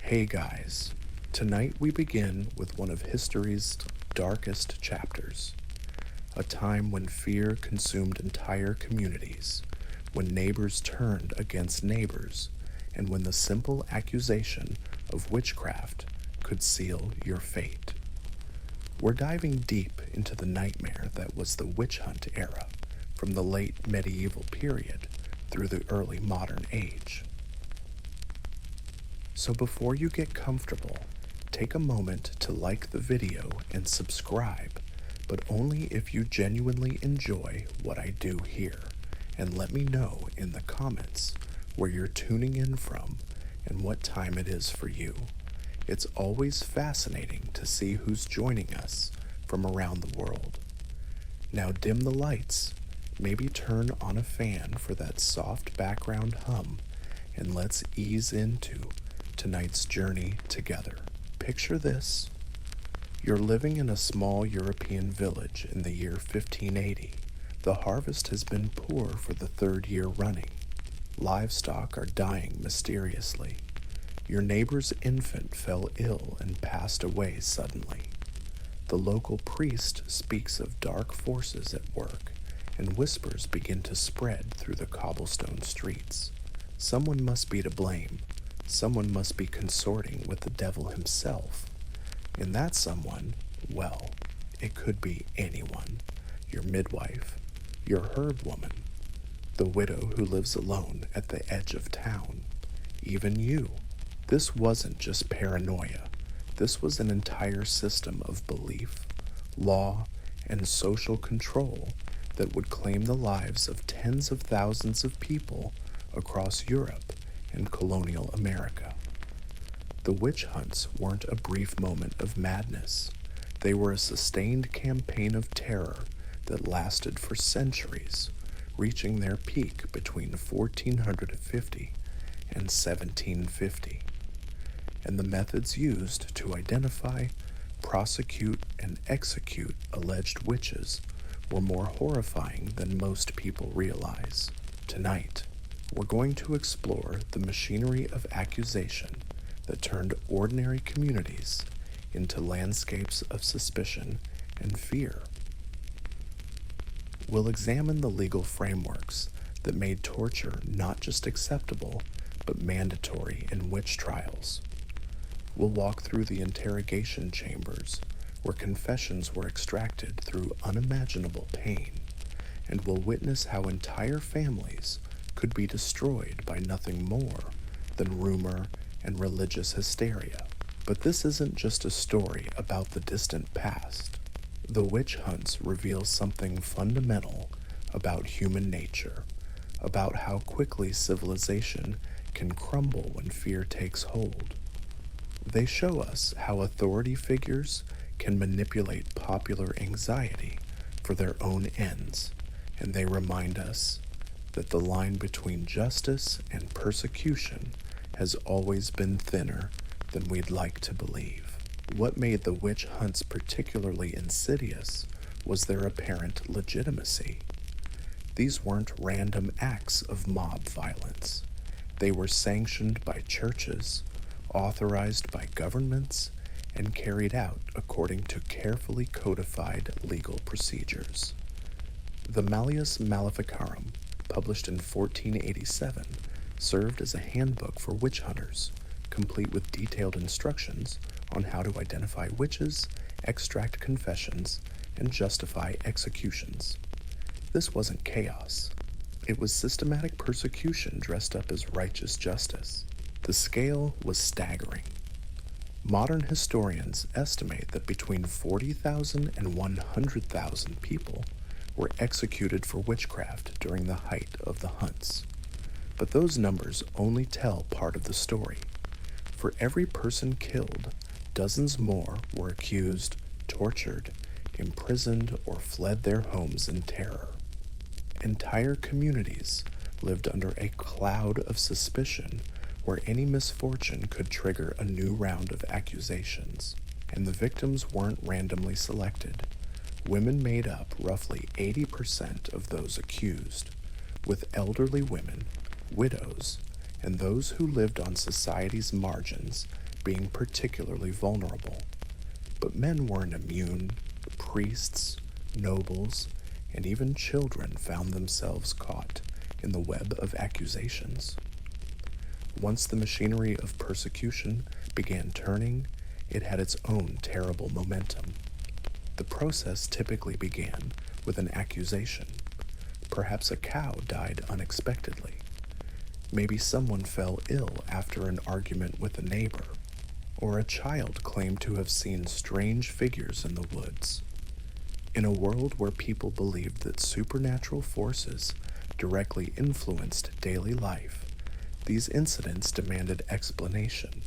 Hey guys, tonight we begin with one of history's darkest chapters, a time when fear consumed entire communities, when neighbors turned against neighbors, and when the simple accusation of witchcraft could seal your fate. We're diving deep into the nightmare that was the witch hunt era, from the late medieval period through the early modern age. So before you get comfortable, take a moment to like the video and subscribe, but only if you genuinely enjoy what I do here, and let me know in the comments where you're tuning in from and what time it is for you. It's always fascinating to see who's joining us from around the world. Now dim the lights, maybe turn on a fan for that soft background hum, and let's ease into tonight's journey together. Picture this. You're living in a small European village in the year 1580. The harvest has been poor for the third year running. Livestock are dying mysteriously. Your neighbor's infant fell ill and passed away suddenly. The local priest speaks of dark forces at work, and whispers begin to spread through the cobblestone streets. Someone must be to blame. Someone must be consorting with the devil himself. And that someone, well, it could be anyone. Your midwife, your herb woman, the widow who lives alone at the edge of town, even you. This wasn't just paranoia. This was an entire system of belief, law, and social control that would claim the lives of tens of thousands of people across Europe and colonial America. The witch hunts weren't a brief moment of madness. They were a sustained campaign of terror that lasted for centuries, reaching their peak between 1450 and 1750. And the methods used to identify, prosecute, and execute alleged witches were more horrifying than most people realize. Tonight, we're going to explore the machinery of accusation that turned ordinary communities into landscapes of suspicion and fear. We'll examine the legal frameworks that made torture not just acceptable, but mandatory in witch trials. We'll walk through the interrogation chambers where confessions were extracted through unimaginable pain, and we'll witness how entire families could be destroyed by nothing more than rumor and religious hysteria. But this isn't just a story about the distant past. The witch hunts reveal something fundamental about human nature, about how quickly civilization can crumble when fear takes hold. They show us how authority figures can manipulate popular anxiety for their own ends, and they remind us that the line between justice and persecution has always been thinner than we'd like to believe. What made the witch hunts particularly insidious was their apparent legitimacy. These weren't random acts of mob violence. They were sanctioned by churches, authorized by governments, and carried out according to carefully codified legal procedures. The Malleus Maleficarum, published in 1487, served as a handbook for witch hunters, complete with detailed instructions on how to identify witches, extract confessions, and justify executions. This wasn't chaos. It was systematic persecution dressed up as righteous justice. The scale was staggering. Modern historians estimate that between 40,000 and 100,000 people were executed for witchcraft during the height of the hunts. But those numbers only tell part of the story. For every person killed, dozens more were accused, tortured, imprisoned, or fled their homes in terror. Entire communities lived under a cloud of suspicion where any misfortune could trigger a new round of accusations, and the victims weren't randomly selected. Women made up roughly 80% of those accused, with elderly women, widows, and those who lived on society's margins being particularly vulnerable. But men weren't immune. Priests, nobles, and even children found themselves caught in the web of accusations. Once the machinery of persecution began turning, it had its own terrible momentum. The process typically began with an accusation. Perhaps a cow died unexpectedly. Maybe someone fell ill after an argument with a neighbor, or a child claimed to have seen strange figures in the woods. In a world where people believed that supernatural forces directly influenced daily life, these incidents demanded explanation,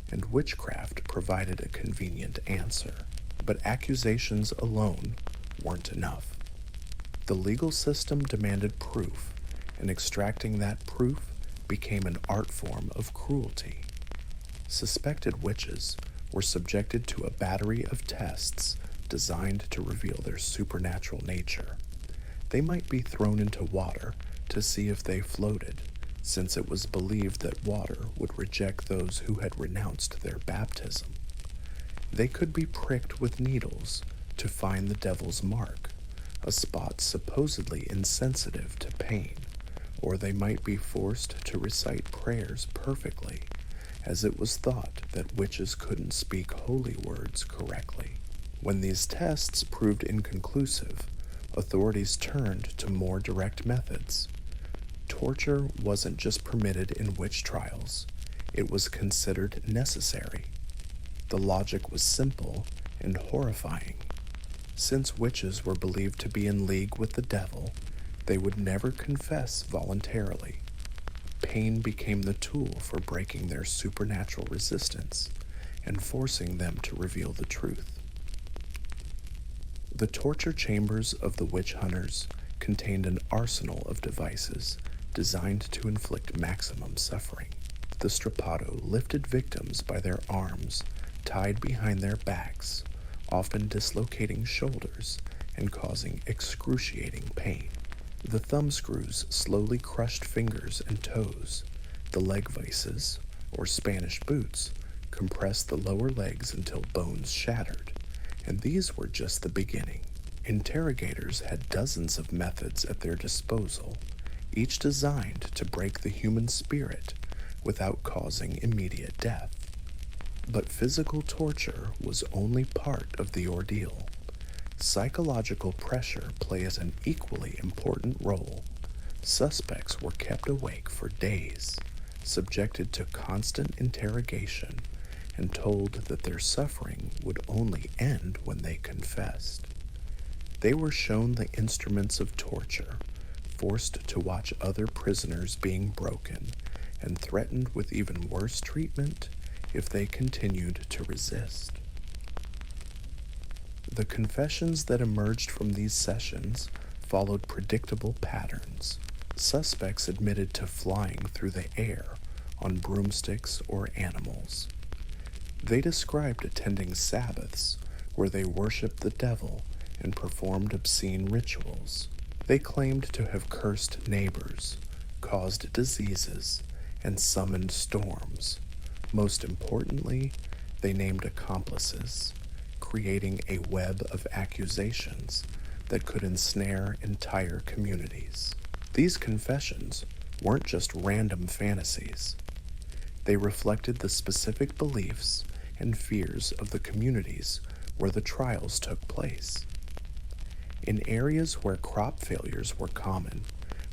and witchcraft provided a convenient answer. But accusations alone weren't enough. The legal system demanded proof, and extracting that proof became an art form of cruelty. Suspected witches were subjected to a battery of tests designed to reveal their supernatural nature. They might be thrown into water to see if they floated, since it was believed that water would reject those who had renounced their baptism. They could be pricked with needles to find the devil's mark, a spot supposedly insensitive to pain, or they might be forced to recite prayers perfectly, as it was thought that witches couldn't speak holy words correctly. When these tests proved inconclusive, authorities turned to more direct methods. Torture wasn't just permitted in witch trials, it was considered necessary. The logic was simple and horrifying. Since witches were believed to be in league with the devil, they would never confess voluntarily. Pain became the tool for breaking their supernatural resistance and forcing them to reveal the truth. The torture chambers of the witch hunters contained an arsenal of devices designed to inflict maximum suffering. The strappado lifted victims by their arms, tied behind their backs, often dislocating shoulders and causing excruciating pain. The thumbscrews slowly crushed fingers and toes. The leg vices, or Spanish boots, compressed the lower legs until bones shattered, and these were just the beginning. Interrogators had dozens of methods at their disposal, each designed to break the human spirit without causing immediate death. But physical torture was only part of the ordeal. Psychological pressure played an equally important role. Suspects were kept awake for days, subjected to constant interrogation, and told that their suffering would only end when they confessed. They were shown the instruments of torture, forced to watch other prisoners being broken, and threatened with even worse treatment if they continued to resist. The confessions that emerged from these sessions followed predictable patterns. Suspects admitted to flying through the air on broomsticks or animals. They described attending Sabbaths where they worshiped the devil and performed obscene rituals. They claimed to have cursed neighbors, caused diseases, and summoned storms. Most importantly, they named accomplices, creating a web of accusations that could ensnare entire communities. These confessions weren't just random fantasies. They reflected the specific beliefs and fears of the communities where the trials took place. In areas where crop failures were common,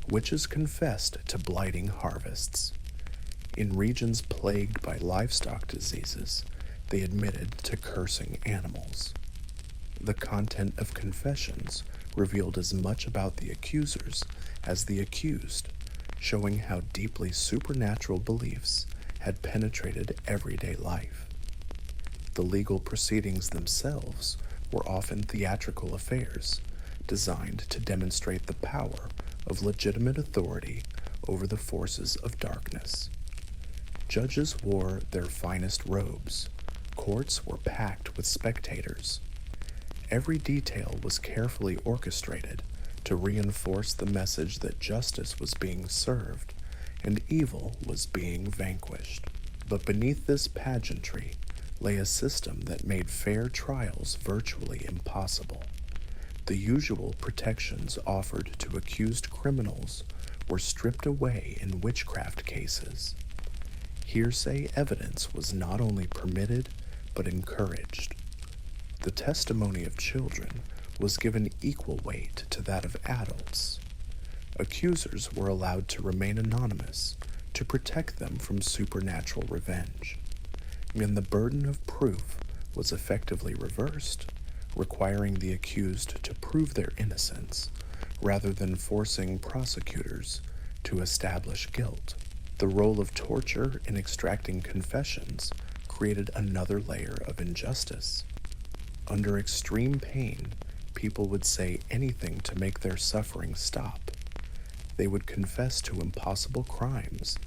witches confessed to blighting harvests. In regions plagued by livestock diseases, they admitted to cursing animals. The content of confessions revealed as much about the accusers as the accused, showing how deeply supernatural beliefs had penetrated everyday life. The legal proceedings themselves were often theatrical affairs, designed to demonstrate the power of legitimate authority over the forces of darkness. Judges wore their finest robes. Courts were packed with spectators. Every detail was carefully orchestrated to reinforce the message that justice was being served and evil was being vanquished. But beneath this pageantry lay a system that made fair trials virtually impossible. The usual protections offered to accused criminals were stripped away in witchcraft cases. Hearsay evidence was not only permitted, but encouraged. The testimony of children was given equal weight to that of adults. Accusers were allowed to remain anonymous to protect them from supernatural revenge, and the burden of proof was effectively reversed, requiring the accused to prove their innocence rather than forcing prosecutors to establish guilt. The role of torture in extracting confessions created another layer of injustice. Under extreme pain, people would say anything to make their suffering stop. They would confess to impossible crimes,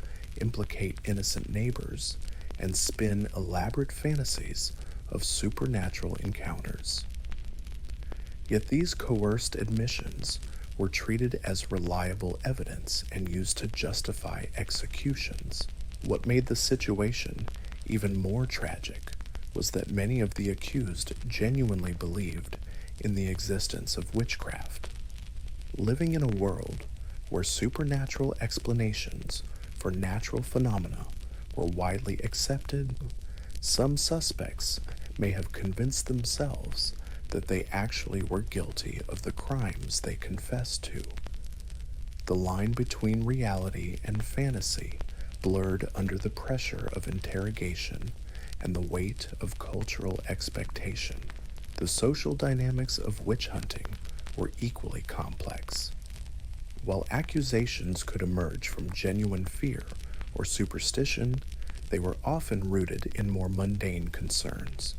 implicate innocent neighbors, and spin elaborate fantasies of supernatural encounters. Yet these coerced admissions were treated as reliable evidence and used to justify executions. What made the situation even more tragic was that many of the accused genuinely believed in the existence of witchcraft. Living in a world where supernatural explanations for natural phenomena were widely accepted, some suspects may have convinced themselves that they actually were guilty of the crimes they confessed to. The line between reality and fantasy blurred under the pressure of interrogation and the weight of cultural expectation. The social dynamics of witch hunting were equally complex. While accusations could emerge from genuine fear or superstition, they were often rooted in more mundane concerns.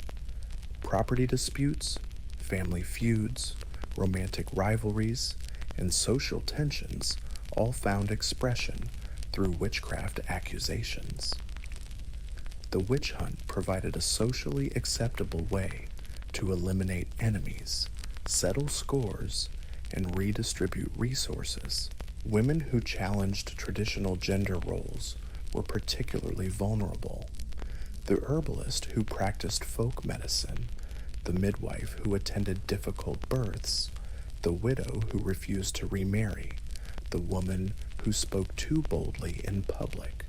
Property disputes, family feuds, romantic rivalries, and social tensions all found expression through witchcraft accusations. The witch hunt provided a socially acceptable way to eliminate enemies, settle scores, and redistribute resources. Women who challenged traditional gender roles were particularly vulnerable. The herbalist who practiced folk medicine, the midwife who attended difficult births, the widow who refused to remarry, the woman who spoke too boldly in public,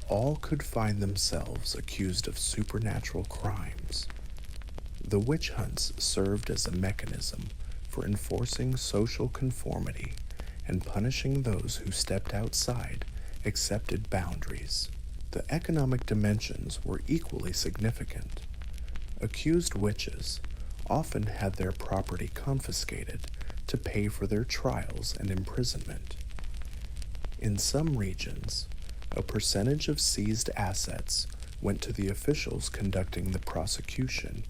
all could find themselves accused of supernatural crimes. The witch hunts served as a mechanism for enforcing social conformity and punishing those who stepped outside accepted boundaries. The economic dimensions were equally significant. Accused witches often had their property confiscated to pay for their trials and imprisonment. In some regions, a percentage of seized assets went to the officials conducting the prosecution,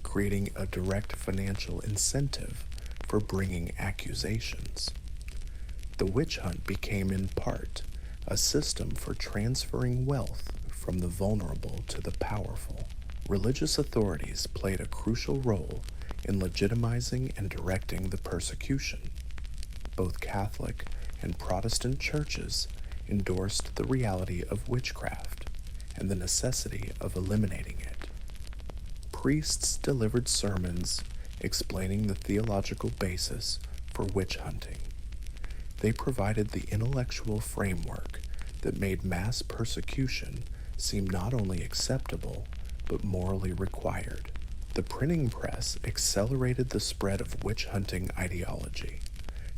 creating a direct financial incentive for bringing accusations. The witch hunt became in part a system for transferring wealth from the vulnerable to the powerful. Religious authorities played a crucial role in legitimizing and directing the persecution. Both Catholic and Protestant churches endorsed the reality of witchcraft and the necessity of eliminating it. Priests delivered sermons explaining the theological basis for witch hunting. They provided the intellectual framework that made mass persecution seem not only acceptable, but morally required. The printing press accelerated the spread of witch hunting ideology.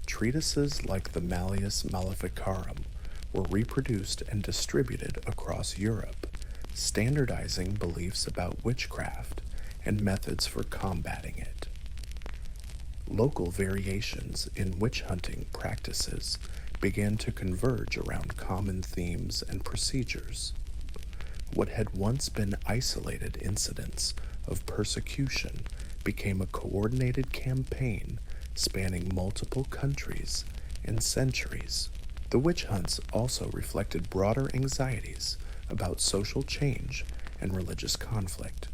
Treatises like the Malleus Maleficarum were reproduced and distributed across Europe, standardizing beliefs about witchcraft and methods for combating it. Local variations in witch hunting practices began to converge around common themes and procedures. What had once been isolated incidents of persecution became a coordinated campaign spanning multiple countries and centuries. The witch hunts also reflected broader anxieties about social change and religious conflict.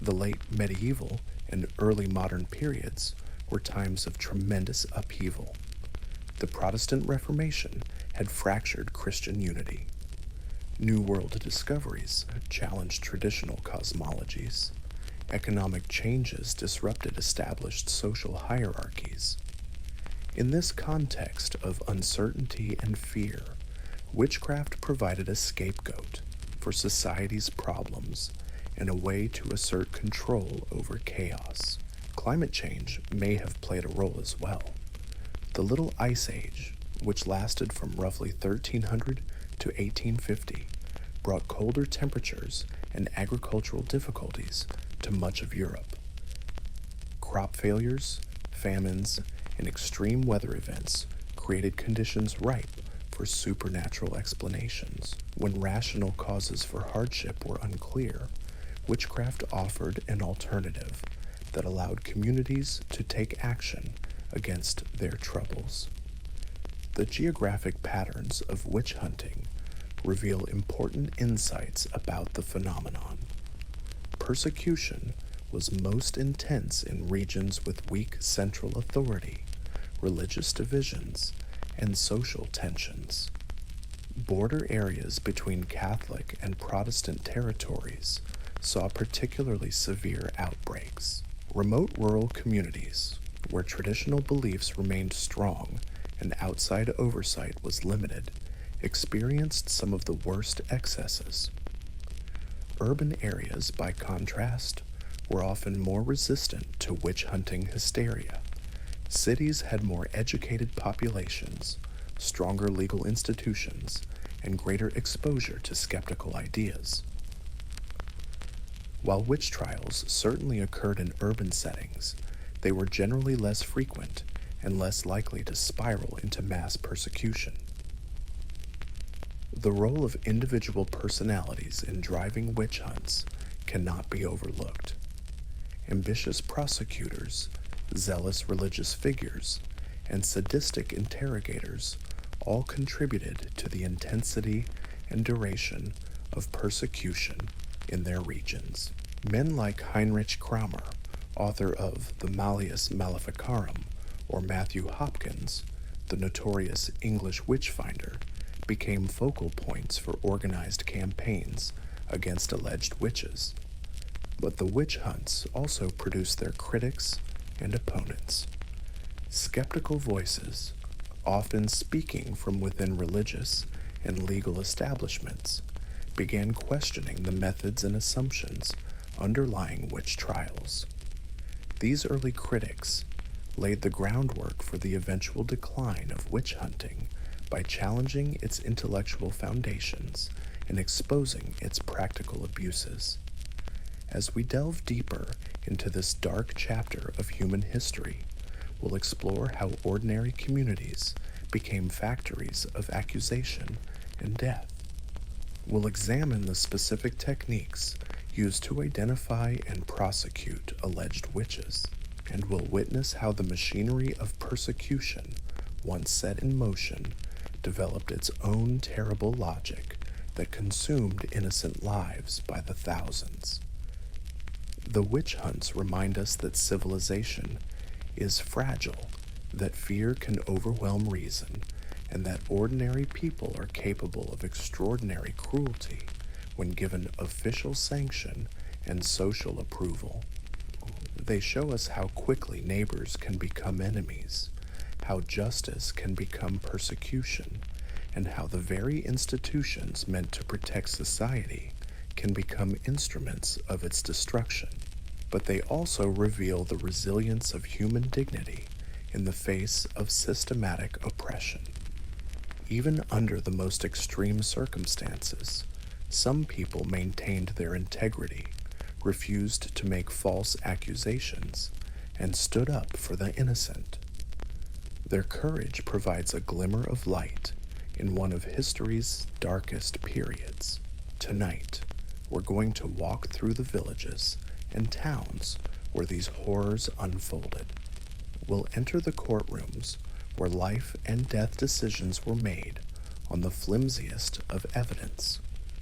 The late medieval and early modern periods were times of tremendous upheaval. The Protestant Reformation had fractured Christian unity. New World discoveries challenged traditional cosmologies. Economic changes disrupted established social hierarchies. In this context of uncertainty and fear, witchcraft provided a scapegoat for society's problems and a way to assert control over chaos. Climate change may have played a role as well. The Little Ice Age, which lasted from roughly 1300 to 1850, brought colder temperatures and agricultural difficulties to much of Europe. Crop failures, famines, and extreme weather events created conditions ripe for supernatural explanations. When rational causes for hardship were unclear, witchcraft offered an alternative that allowed communities to take action against their troubles. The geographic patterns of witch hunting reveal important insights about the phenomenon. Persecution was most intense in regions with weak central authority, religious divisions, and social tensions. Border areas between Catholic and Protestant territories saw particularly severe outbreaks. Remote rural communities, where traditional beliefs remained strong and outside oversight was limited, experienced some of the worst excesses. Urban areas, by contrast, were often more resistant to witch hunting hysteria. Cities had more educated populations, stronger legal institutions, and greater exposure to skeptical ideas. While witch trials certainly occurred in urban settings, they were generally less frequent and less likely to spiral into mass persecution. The role of individual personalities in driving witch hunts cannot be overlooked. Ambitious prosecutors, zealous religious figures, and sadistic interrogators all contributed to the intensity and duration of persecution in their regions. Men like Heinrich Kramer, author of the Malleus Maleficarum, or Matthew Hopkins, the notorious English witch finder, became focal points for organized campaigns against alleged witches. But the witch hunts also produced their critics and opponents. Skeptical voices, often speaking from within religious and legal establishments, began questioning the methods and assumptions underlying witch trials. These early critics laid the groundwork for the eventual decline of witch hunting by challenging its intellectual foundations and exposing its practical abuses. As we delve deeper into this dark chapter of human history, we'll explore how ordinary communities became factories of accusation and death. We'll examine the specific techniques used to identify and prosecute alleged witches, and we'll witness how the machinery of persecution, once set in motion, developed its own terrible logic that consumed innocent lives by the thousands. The witch hunts remind us that civilization is fragile, that fear can overwhelm reason, and that ordinary people are capable of extraordinary cruelty when given official sanction and social approval. They show us how quickly neighbors can become enemies, how justice can become persecution, and how the very institutions meant to protect society can become instruments of its destruction. But they also reveal the resilience of human dignity in the face of systematic oppression. Even under the most extreme circumstances, some people maintained their integrity, refused to make false accusations, and stood up for the innocent. Their courage provides a glimmer of light in one of history's darkest periods. Tonight, we're going to walk through the villages and towns where these horrors unfolded. We'll enter the courtrooms where life and death decisions were made on the flimsiest of evidence.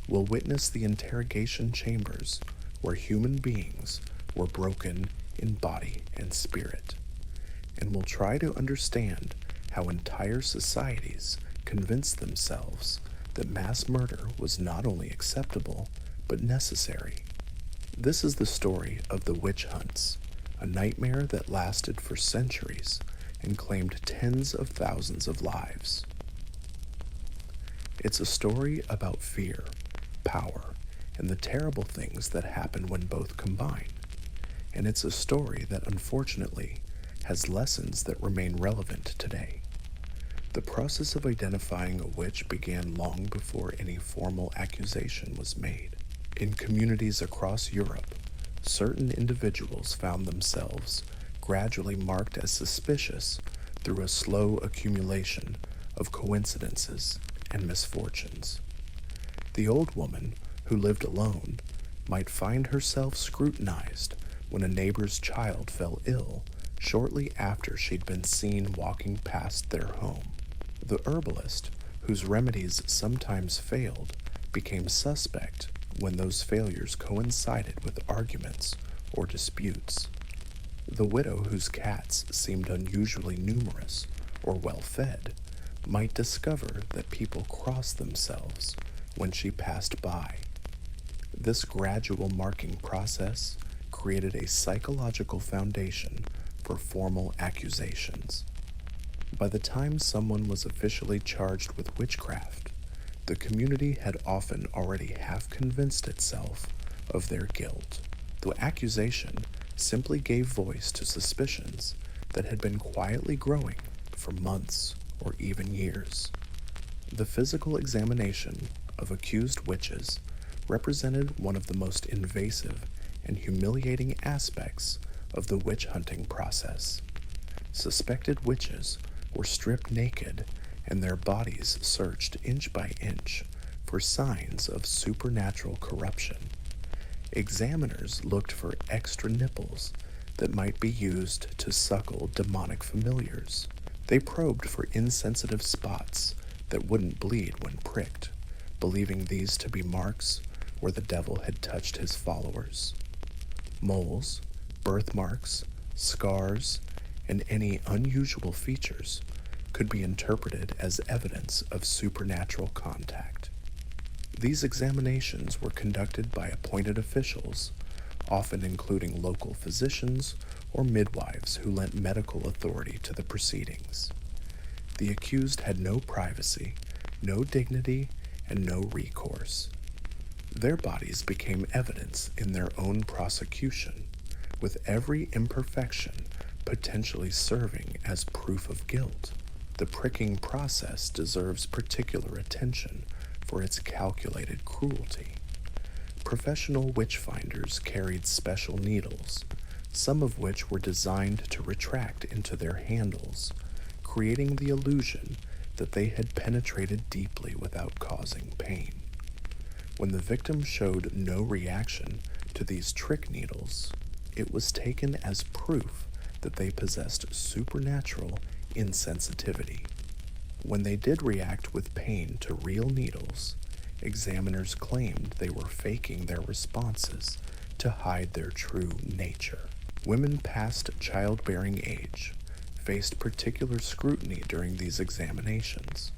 We'll witness the interrogation chambers where human beings were broken in body and spirit. And we'll try to understand how entire societies convinced themselves that mass murder was not only acceptable, but necessary. This is the story of the witch hunts, a nightmare that lasted for centuries and claimed tens of thousands of lives. It's a story about fear, power, and the terrible things that happen when both combine. And it's a story that unfortunately has lessons that remain relevant today. The process of identifying a witch began long before any formal accusation was made. In communities across Europe, certain individuals found themselves gradually marked as suspicious through a slow accumulation of coincidences and misfortunes. The old woman who lived alone might find herself scrutinized when a neighbor's child fell ill shortly after she'd been seen walking past their home. The herbalist, whose remedies sometimes failed, became suspect when those failures coincided with arguments or disputes. The widow whose cats seemed unusually numerous or well-fed might discover that people crossed themselves when she passed by. This gradual marking process created a psychological foundation for formal accusations. By the time someone was officially charged with witchcraft, the community had often already half convinced itself of their guilt. The accusation simply gave voice to suspicions that had been quietly growing for months or even years. The physical examination of accused witches represented one of the most invasive and humiliating aspects of the witch hunting process. Suspected witches were stripped naked and their bodies searched inch by inch for signs of supernatural corruption. Examiners looked for extra nipples that might be used to suckle demonic familiars. They probed for insensitive spots that wouldn't bleed when pricked, believing these to be marks where the devil had touched his followers. Moles, birthmarks, scars, and any unusual features could be interpreted as evidence of supernatural contact. These examinations were conducted by appointed officials, often including local physicians or midwives who lent medical authority to the proceedings. The accused had no privacy, no dignity, and no recourse. Their bodies became evidence in their own prosecution, with every imperfection potentially serving as proof of guilt. The pricking process deserves particular attention for its calculated cruelty. Professional witch-finders carried special needles, some of which were designed to retract into their handles, creating the illusion that they had penetrated deeply without causing pain. When the victim showed no reaction to these trick needles, it was taken as proof that they possessed supernatural insensitivity. When they did react with pain to real needles, examiners claimed they were faking their responses to hide their true nature. Women past childbearing age faced particular scrutiny during these examinations.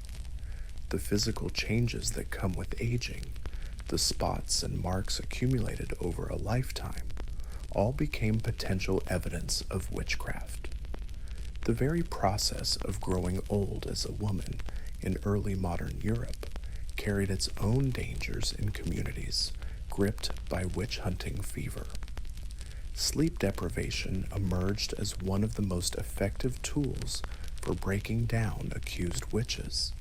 The physical changes that come with aging, the spots and marks accumulated over a lifetime, all became potential evidence of witchcraft. The very process of growing old as a woman in early modern Europe carried its own dangers in communities gripped by witch-hunting fever. Sleep deprivation emerged as one of the most effective tools for breaking down accused witches.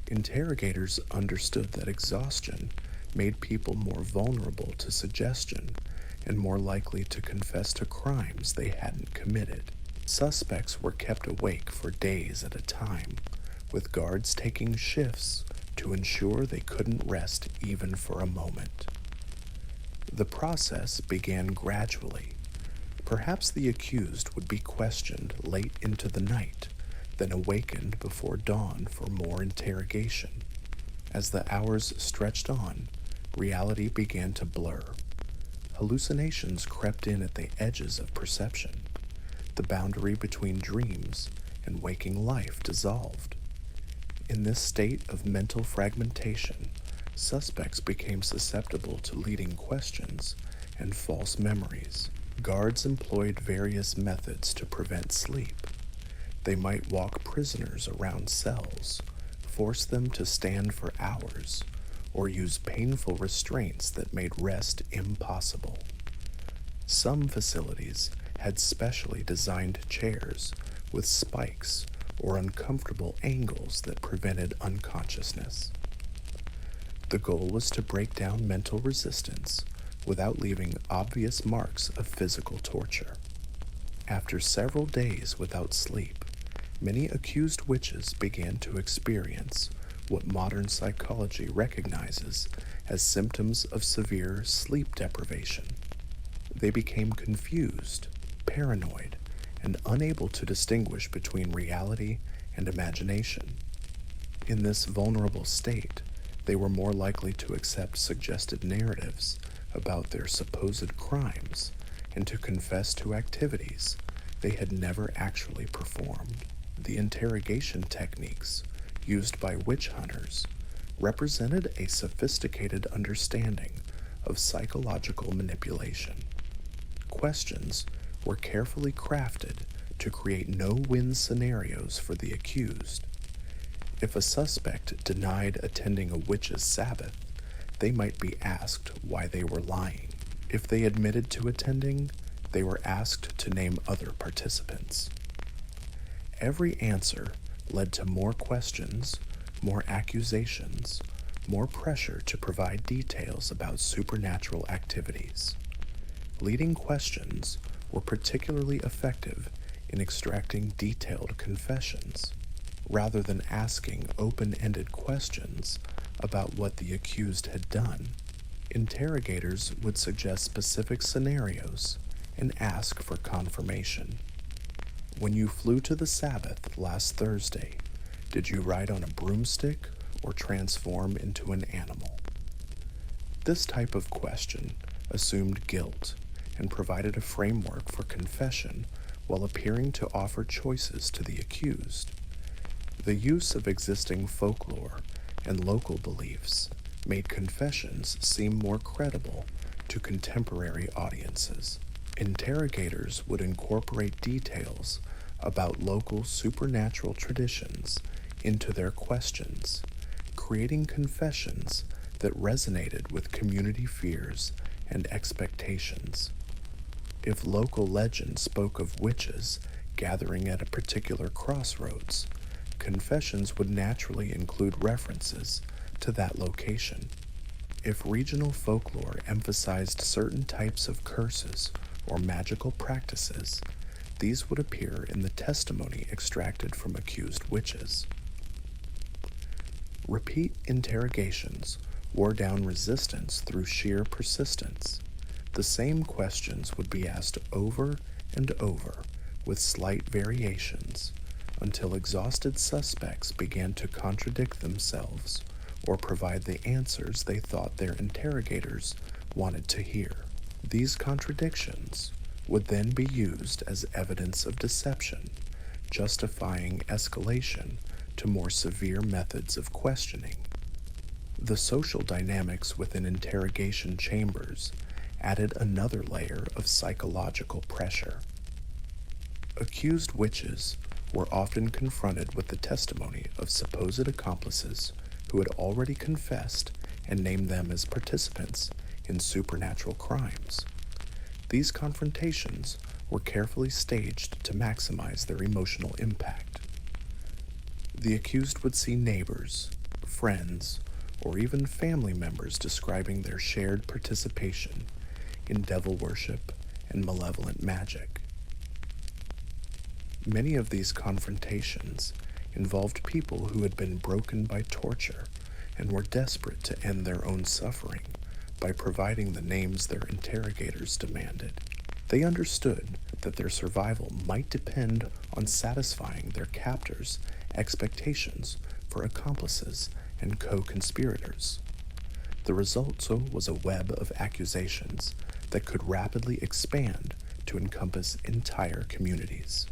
Interrogators understood that exhaustion made people more vulnerable to suggestion and more likely to confess to crimes they hadn't committed. Suspects were kept awake for days at a time, with guards taking shifts to ensure they couldn't rest even for a moment. The process began gradually. Perhaps the accused would be questioned late into the night, then awakened before dawn for more interrogation. As the hours stretched on, reality began to blur. Hallucinations crept in at the edges of perception. The boundary between dreams and waking life dissolved. In this state of mental fragmentation, suspects became susceptible to leading questions and false memories. Guards employed various methods to prevent sleep. They might walk prisoners around cells, force them to stand for hours, or use painful restraints that made rest impossible. Some facilities had specially designed chairs with spikes or uncomfortable angles that prevented unconsciousness. The goal was to break down mental resistance without leaving obvious marks of physical torture. After several days without sleep, many accused witches began to experience what modern psychology recognizes as symptoms of severe sleep deprivation. They became confused, paranoid, and unable to distinguish between reality and imagination. In this vulnerable state, they were more likely to accept suggested narratives about their supposed crimes and to confess to activities they had never actually performed. The interrogation techniques used by witch hunters represented a sophisticated understanding of psychological manipulation. Questions were carefully crafted to create no-win scenarios for the accused. If a suspect denied attending a witch's Sabbath, they might be asked why they were lying. If they admitted to attending, they were asked to name other participants. Every answer led to more questions, more accusations, more pressure to provide details about supernatural activities. Leading questions were particularly effective in extracting detailed confessions. Rather than asking open-ended questions about what the accused had done, interrogators would suggest specific scenarios and ask for confirmation. When you flew to the Sabbath last Thursday, did you ride on a broomstick or transform into an animal? This type of question assumed guilt and provided a framework for confession while appearing to offer choices to the accused. The use of existing folklore and local beliefs made confessions seem more credible to contemporary audiences. Interrogators would incorporate details about local supernatural traditions into their questions, creating confessions that resonated with community fears and expectations. If local legend spoke of witches gathering at a particular crossroads, confessions would naturally include references to that location. If regional folklore emphasized certain types of curses or magical practices, these would appear in the testimony extracted from accused witches. Repeat interrogations wore down resistance through sheer persistence. The same questions would be asked over and over with slight variations until exhausted suspects began to contradict themselves or provide the answers they thought their interrogators wanted to hear. These contradictions would then be used as evidence of deception, justifying escalation to more severe methods of questioning. The social dynamics within interrogation chambers added another layer of psychological pressure. Accused witches were often confronted with the testimony of supposed accomplices who had already confessed and named them as participants in supernatural crimes. These confrontations were carefully staged to maximize their emotional impact. The accused would see neighbors, friends, or even family members describing their shared participation in devil worship and malevolent magic. Many of these confrontations involved people who had been broken by torture and were desperate to end their own suffering by providing the names their interrogators demanded. They understood that their survival might depend on satisfying their captors' expectations for accomplices and co-conspirators. The result was a web of accusations that could rapidly expand to encompass entire communities.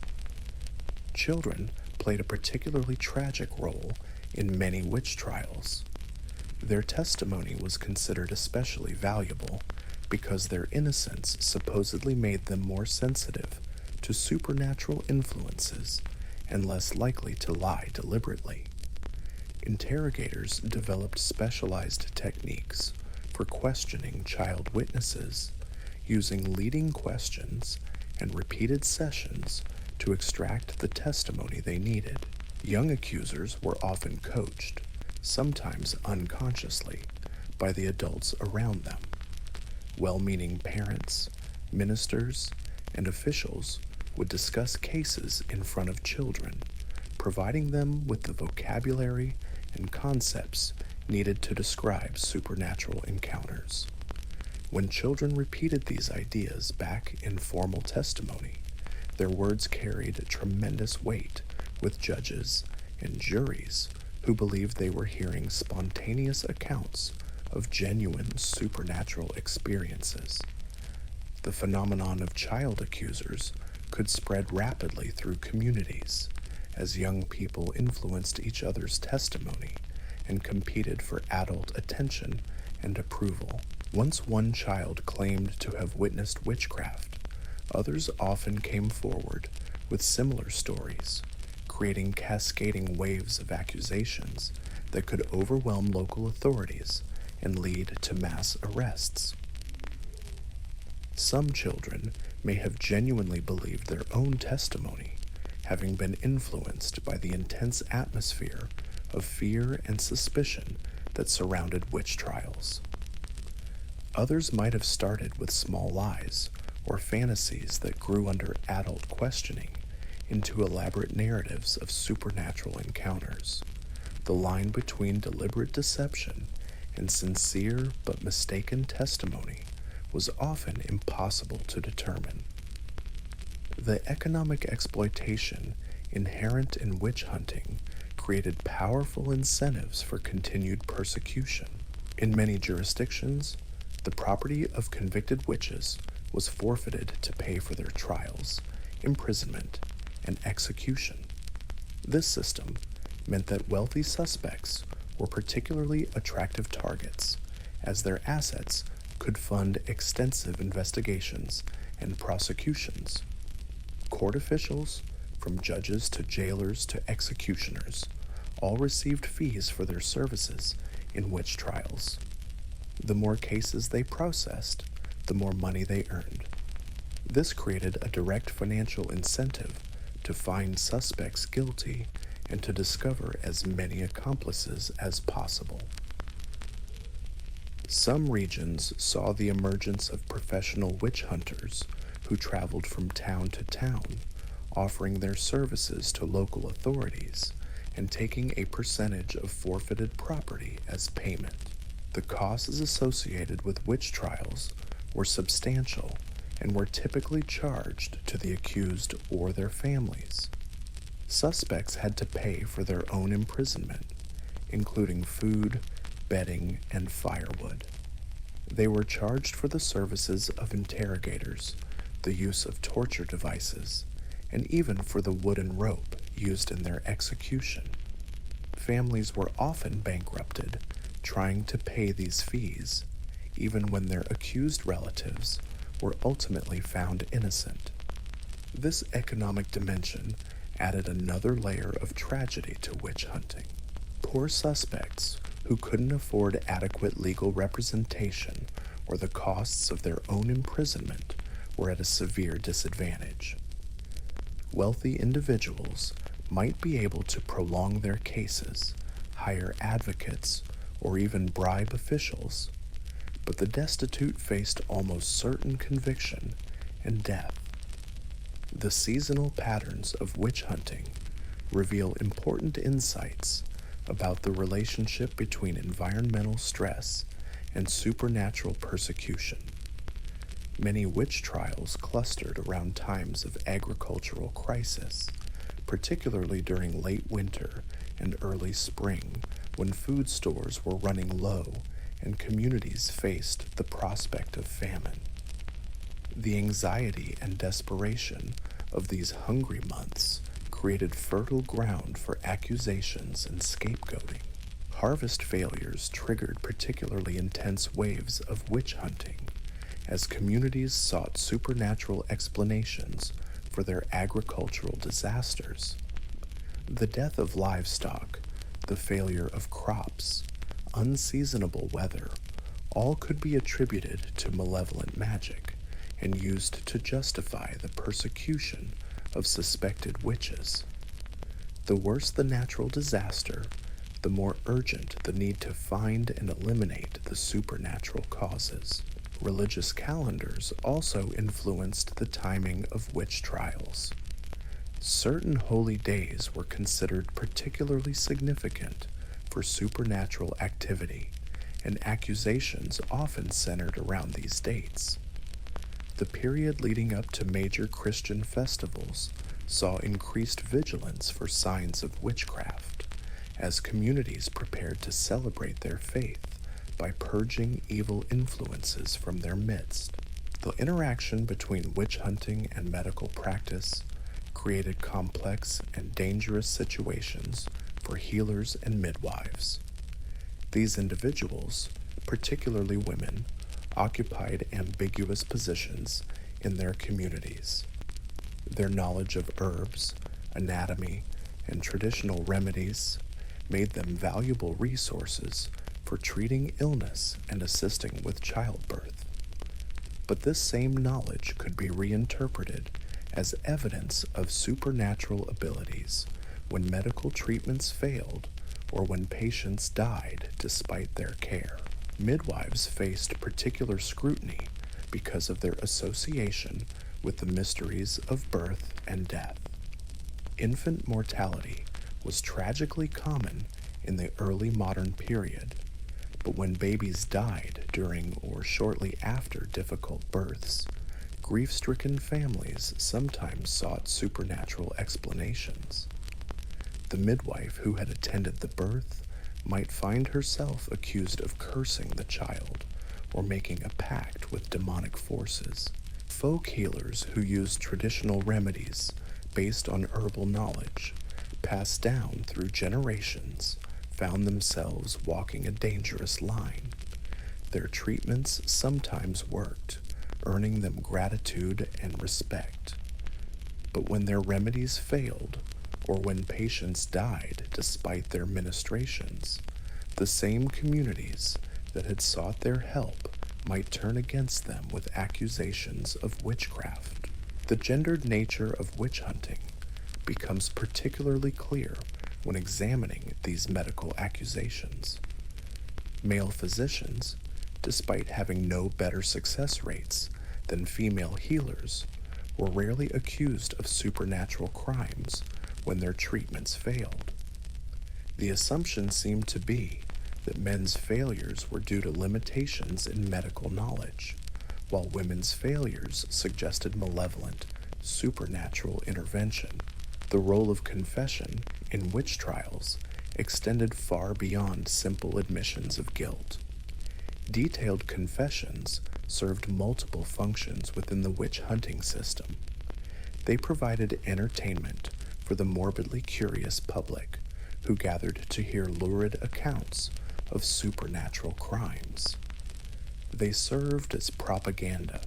Children played a particularly tragic role in many witch trials. Their testimony was considered especially valuable because their innocence supposedly made them more sensitive to supernatural influences and less likely to lie deliberately. Interrogators developed specialized techniques for questioning child witnesses, using leading questions and repeated sessions to extract the testimony they needed. Young accusers were often coached, sometimes unconsciously, by the adults around them. Well-meaning parents, ministers, and officials would discuss cases in front of children, providing them with the vocabulary and concepts needed to describe supernatural encounters. When children repeated these ideas back in formal testimony, their words carried tremendous weight with judges and juries who believed they were hearing spontaneous accounts of genuine supernatural experiences. The phenomenon of child accusers could spread rapidly through communities as young people influenced each other's testimony and competed for adult attention and approval. Once one child claimed to have witnessed witchcraft, others often came forward with similar stories, creating cascading waves of accusations that could overwhelm local authorities and lead to mass arrests. Some children may have genuinely believed their own testimony, having been influenced by the intense atmosphere of fear and suspicion that surrounded witch trials. Others might have started with small lies or fantasies that grew under adult questioning into elaborate narratives of supernatural encounters. The line between deliberate deception and sincere but mistaken testimony was often impossible to determine. The economic exploitation inherent in witch hunting created powerful incentives for continued persecution. In many jurisdictions, the property of convicted witches was forfeited to pay for their trials, imprisonment, and execution. This system meant that wealthy suspects were particularly attractive targets, as their assets could fund extensive investigations and prosecutions. Court officials, from judges to jailers to executioners, all received fees for their services in witch trials. The more cases they processed, the more money they earned. This created a direct financial incentive to find suspects guilty and to discover as many accomplices as possible. Some regions saw the emergence of professional witch hunters who traveled from town to town, offering their services to local authorities and taking a percentage of forfeited property as payment. The costs associated with witch trials were substantial and were typically charged to the accused or their families. Suspects had to pay for their own imprisonment, including food, bedding, and firewood. They were charged for the services of interrogators, the use of torture devices, and even for the wooden rope used in their execution. Families were often bankrupted trying to pay these fees, even when their accused relatives were ultimately found innocent. This economic dimension added another layer of tragedy to witch hunting. Poor suspects who couldn't afford adequate legal representation or the costs of their own imprisonment were at a severe disadvantage. Wealthy individuals might be able to prolong their cases, hire advocates, or even bribe officials, but the destitute faced almost certain conviction and death. The seasonal patterns of witch hunting reveal important insights about the relationship between environmental stress and supernatural persecution. Many witch trials clustered around times of agricultural crisis, particularly during late winter and early spring, when food stores were running low and communities faced the prospect of famine. The anxiety and desperation of these hungry months created fertile ground for accusations and scapegoating. Harvest failures triggered particularly intense waves of witch hunting as communities sought supernatural explanations for their agricultural disasters. The death of livestock, the failure of crops, unseasonable weather, all could be attributed to malevolent magic and used to justify the persecution of suspected witches. The worse the natural disaster, the more urgent the need to find and eliminate the supernatural causes. Religious calendars also influenced the timing of witch trials. Certain holy days were considered particularly significant for supernatural activity, and accusations often centered around these dates. The period leading up to major Christian festivals saw increased vigilance for signs of witchcraft, as communities prepared to celebrate their faith by purging evil influences from their midst. The interaction between witch hunting and medical practice created complex and dangerous situations for healers and midwives. These individuals, particularly women, occupied ambiguous positions in their communities. Their knowledge of herbs, anatomy, and traditional remedies made them valuable resources for treating illness and assisting with childbirth. But this same knowledge could be reinterpreted as evidence of supernatural abilities when medical treatments failed or when patients died despite their care. Midwives faced particular scrutiny because of their association with the mysteries of birth and death. Infant mortality was tragically common in the early modern period, but when babies died during or shortly after difficult births, grief-stricken families sometimes sought supernatural explanations. The midwife who had attended the birth might find herself accused of cursing the child or making a pact with demonic forces. Folk healers who used traditional remedies based on herbal knowledge, passed down through generations, found themselves walking a dangerous line. Their treatments sometimes worked, earning them gratitude and respect. But when their remedies failed, or when patients died despite their ministrations, the same communities that had sought their help might turn against them with accusations of witchcraft. The gendered nature of witch hunting becomes particularly clear when examining these medical accusations. Male physicians, despite having no better success rates than female healers, were rarely accused of supernatural crimes when their treatments failed. The assumption seemed to be that men's failures were due to limitations in medical knowledge, while women's failures suggested malevolent, supernatural intervention. The role of confession in witch trials extended far beyond simple admissions of guilt. Detailed confessions served multiple functions within the witch hunting system. They provided entertainment for the morbidly curious public who gathered to hear lurid accounts of supernatural crimes. They served as propaganda,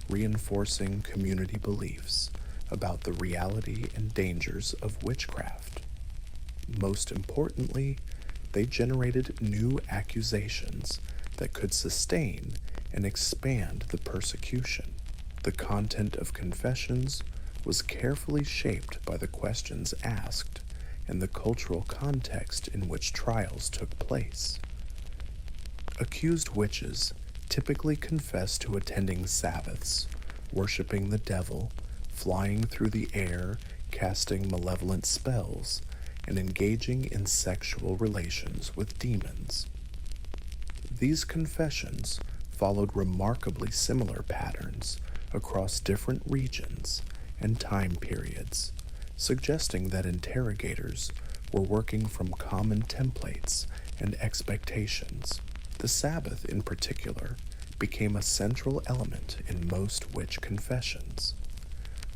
reinforcing community beliefs about the reality and dangers of witchcraft. Most importantly, they generated new accusations that could sustain and expand the persecution. The content of confessions was carefully shaped by the questions asked and the cultural context in which trials took place. Accused witches typically confessed to attending Sabbaths, worshiping the devil, flying through the air, casting malevolent spells, and engaging in sexual relations with demons. These confessions followed remarkably similar patterns across different regions and time periods, suggesting that interrogators were working from common templates and expectations. The Sabbath, in particular, became a central element in most witch confessions.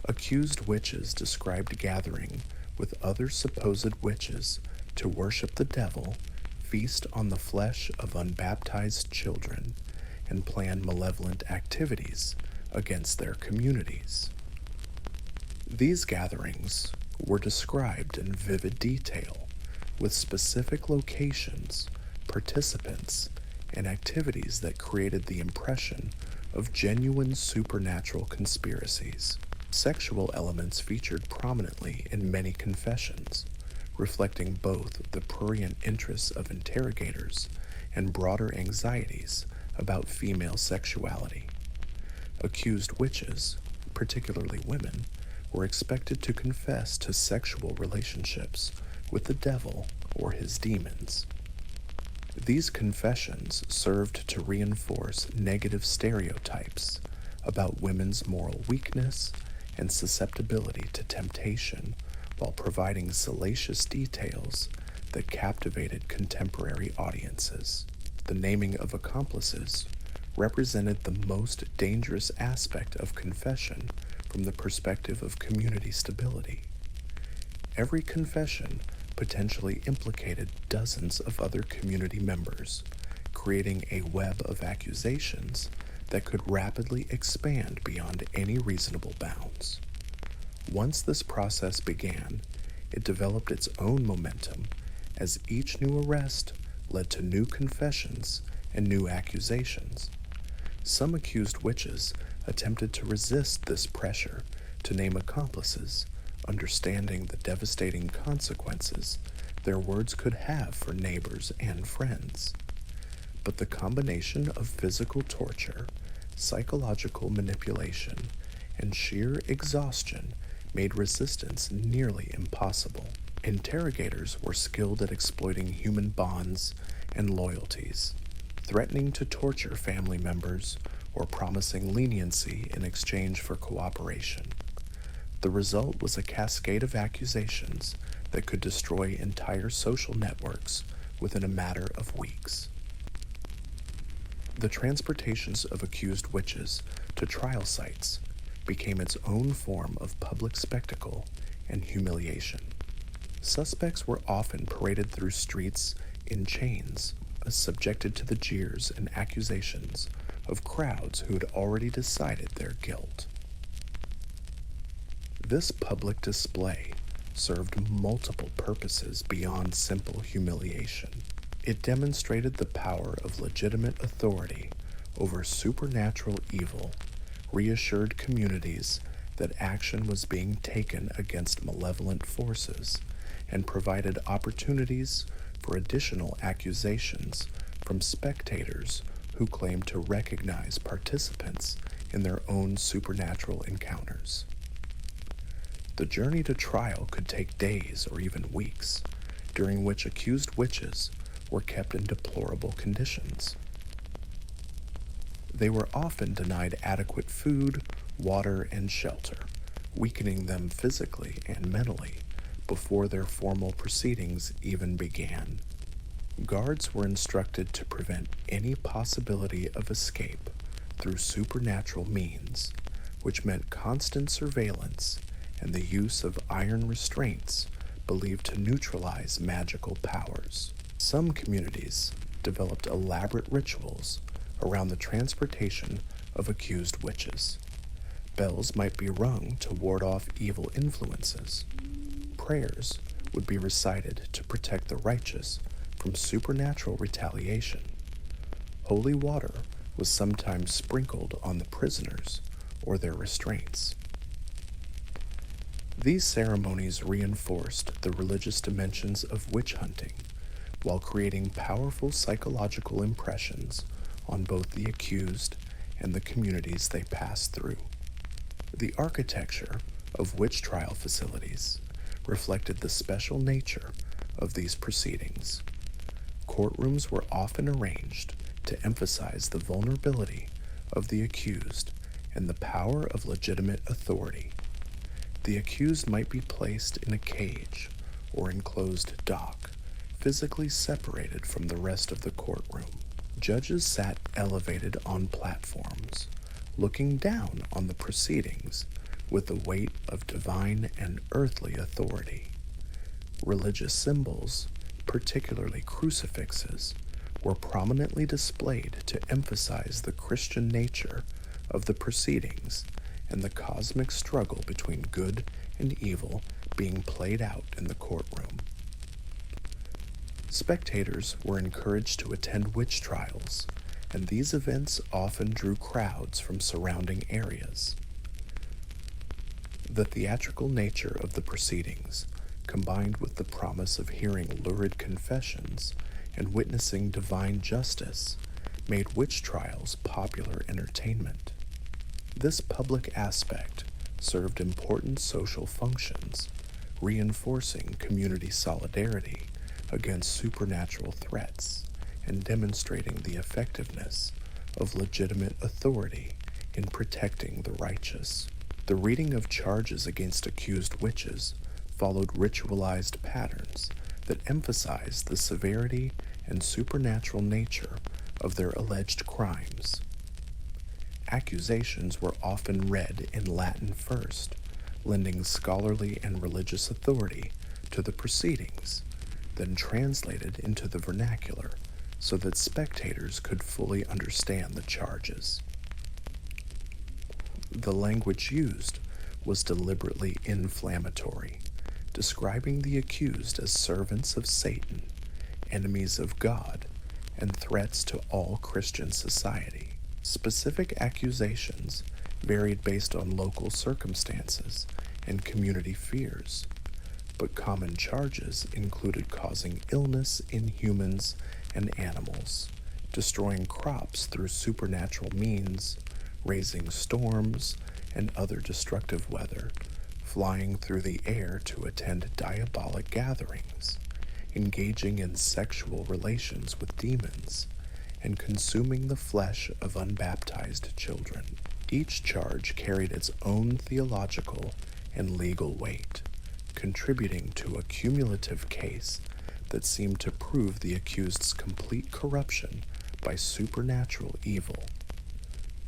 Accused witches described gathering with other supposed witches to worship the devil, feast on the flesh of unbaptized children, and plan malevolent activities against their communities. These gatherings were described in vivid detail, with specific locations, participants, and activities that created the impression of genuine supernatural conspiracies. Sexual elements featured prominently in many confessions, reflecting both the prurient interests of interrogators and broader anxieties about female sexuality. Accused witches, particularly women, were expected to confess to sexual relationships with the devil or his demons. These confessions served to reinforce negative stereotypes about women's moral weakness and susceptibility to temptation, while providing salacious details that captivated contemporary audiences. The naming of accomplices represented the most dangerous aspect of confession from the perspective of community stability. Every confession potentially implicated dozens of other community members, creating a web of accusations that could rapidly expand beyond any reasonable bounds. Once this process began, it developed its own momentum as each new arrest led to new confessions and new accusations. Some accused witches attempted to resist this pressure to name accomplices, understanding the devastating consequences their words could have for neighbors and friends. But the combination of physical torture, psychological manipulation, and sheer exhaustion made resistance nearly impossible. Interrogators were skilled at exploiting human bonds and loyalties, threatening to torture family members or promising leniency in exchange for cooperation. The result was a cascade of accusations that could destroy entire social networks within a matter of weeks. The transportations of accused witches to trial sites became its own form of public spectacle and humiliation. Suspects were often paraded through streets in chains, subjected to the jeers and accusations of crowds who had already decided their guilt. This public display served multiple purposes beyond simple humiliation. It demonstrated the power of legitimate authority over supernatural evil, reassured communities that action was being taken against malevolent forces, and provided opportunities for additional accusations from spectators who claimed to recognize participants in their own supernatural encounters. The journey to trial could take days or even weeks, during which accused witches were kept in deplorable conditions. They were often denied adequate food, water, and shelter, weakening them physically and mentally before their formal proceedings even began. Guards were instructed to prevent any possibility of escape through supernatural means, which meant constant surveillance and the use of iron restraints believed to neutralize magical powers. Some communities developed elaborate rituals around the transportation of accused witches. Bells might be rung to ward off evil influences. Prayers would be recited to protect the righteous from supernatural retaliation. Holy water was sometimes sprinkled on the prisoners or their restraints. These ceremonies reinforced the religious dimensions of witch hunting while creating powerful psychological impressions on both the accused and the communities they passed through. The architecture of witch trial facilities reflected the special nature of these proceedings. Courtrooms were often arranged to emphasize the vulnerability of the accused and the power of legitimate authority. The accused might be placed in a cage or enclosed dock, physically separated from the rest of the courtroom. Judges sat elevated on platforms, looking down on the proceedings with the weight of divine and earthly authority. Religious symbols, particularly crucifixes, were prominently displayed to emphasize the Christian nature of the proceedings and the cosmic struggle between good and evil being played out in the courtroom. Spectators were encouraged to attend witch trials, and these events often drew crowds from surrounding areas. The theatrical nature of the proceedings, combined with the promise of hearing lurid confessions and witnessing divine justice, made witch trials popular entertainment. This public aspect served important social functions, reinforcing community solidarity against supernatural threats and demonstrating the effectiveness of legitimate authority in protecting the righteous. The reading of charges against accused witches followed ritualized patterns that emphasized the severity and supernatural nature of their alleged crimes. Accusations were often read in Latin first, lending scholarly and religious authority to the proceedings, then translated into the vernacular so that spectators could fully understand the charges. The language used was deliberately inflammatory, describing the accused as servants of Satan, enemies of God, and threats to all Christian society. Specific accusations varied based on local circumstances and community fears, but common charges included causing illness in humans and animals, destroying crops through supernatural means, raising storms and other destructive weather, flying through the air to attend diabolic gatherings, engaging in sexual relations with demons, and consuming the flesh of unbaptized children. Each charge carried its own theological and legal weight, contributing to a cumulative case that seemed to prove the accused's complete corruption by supernatural evil.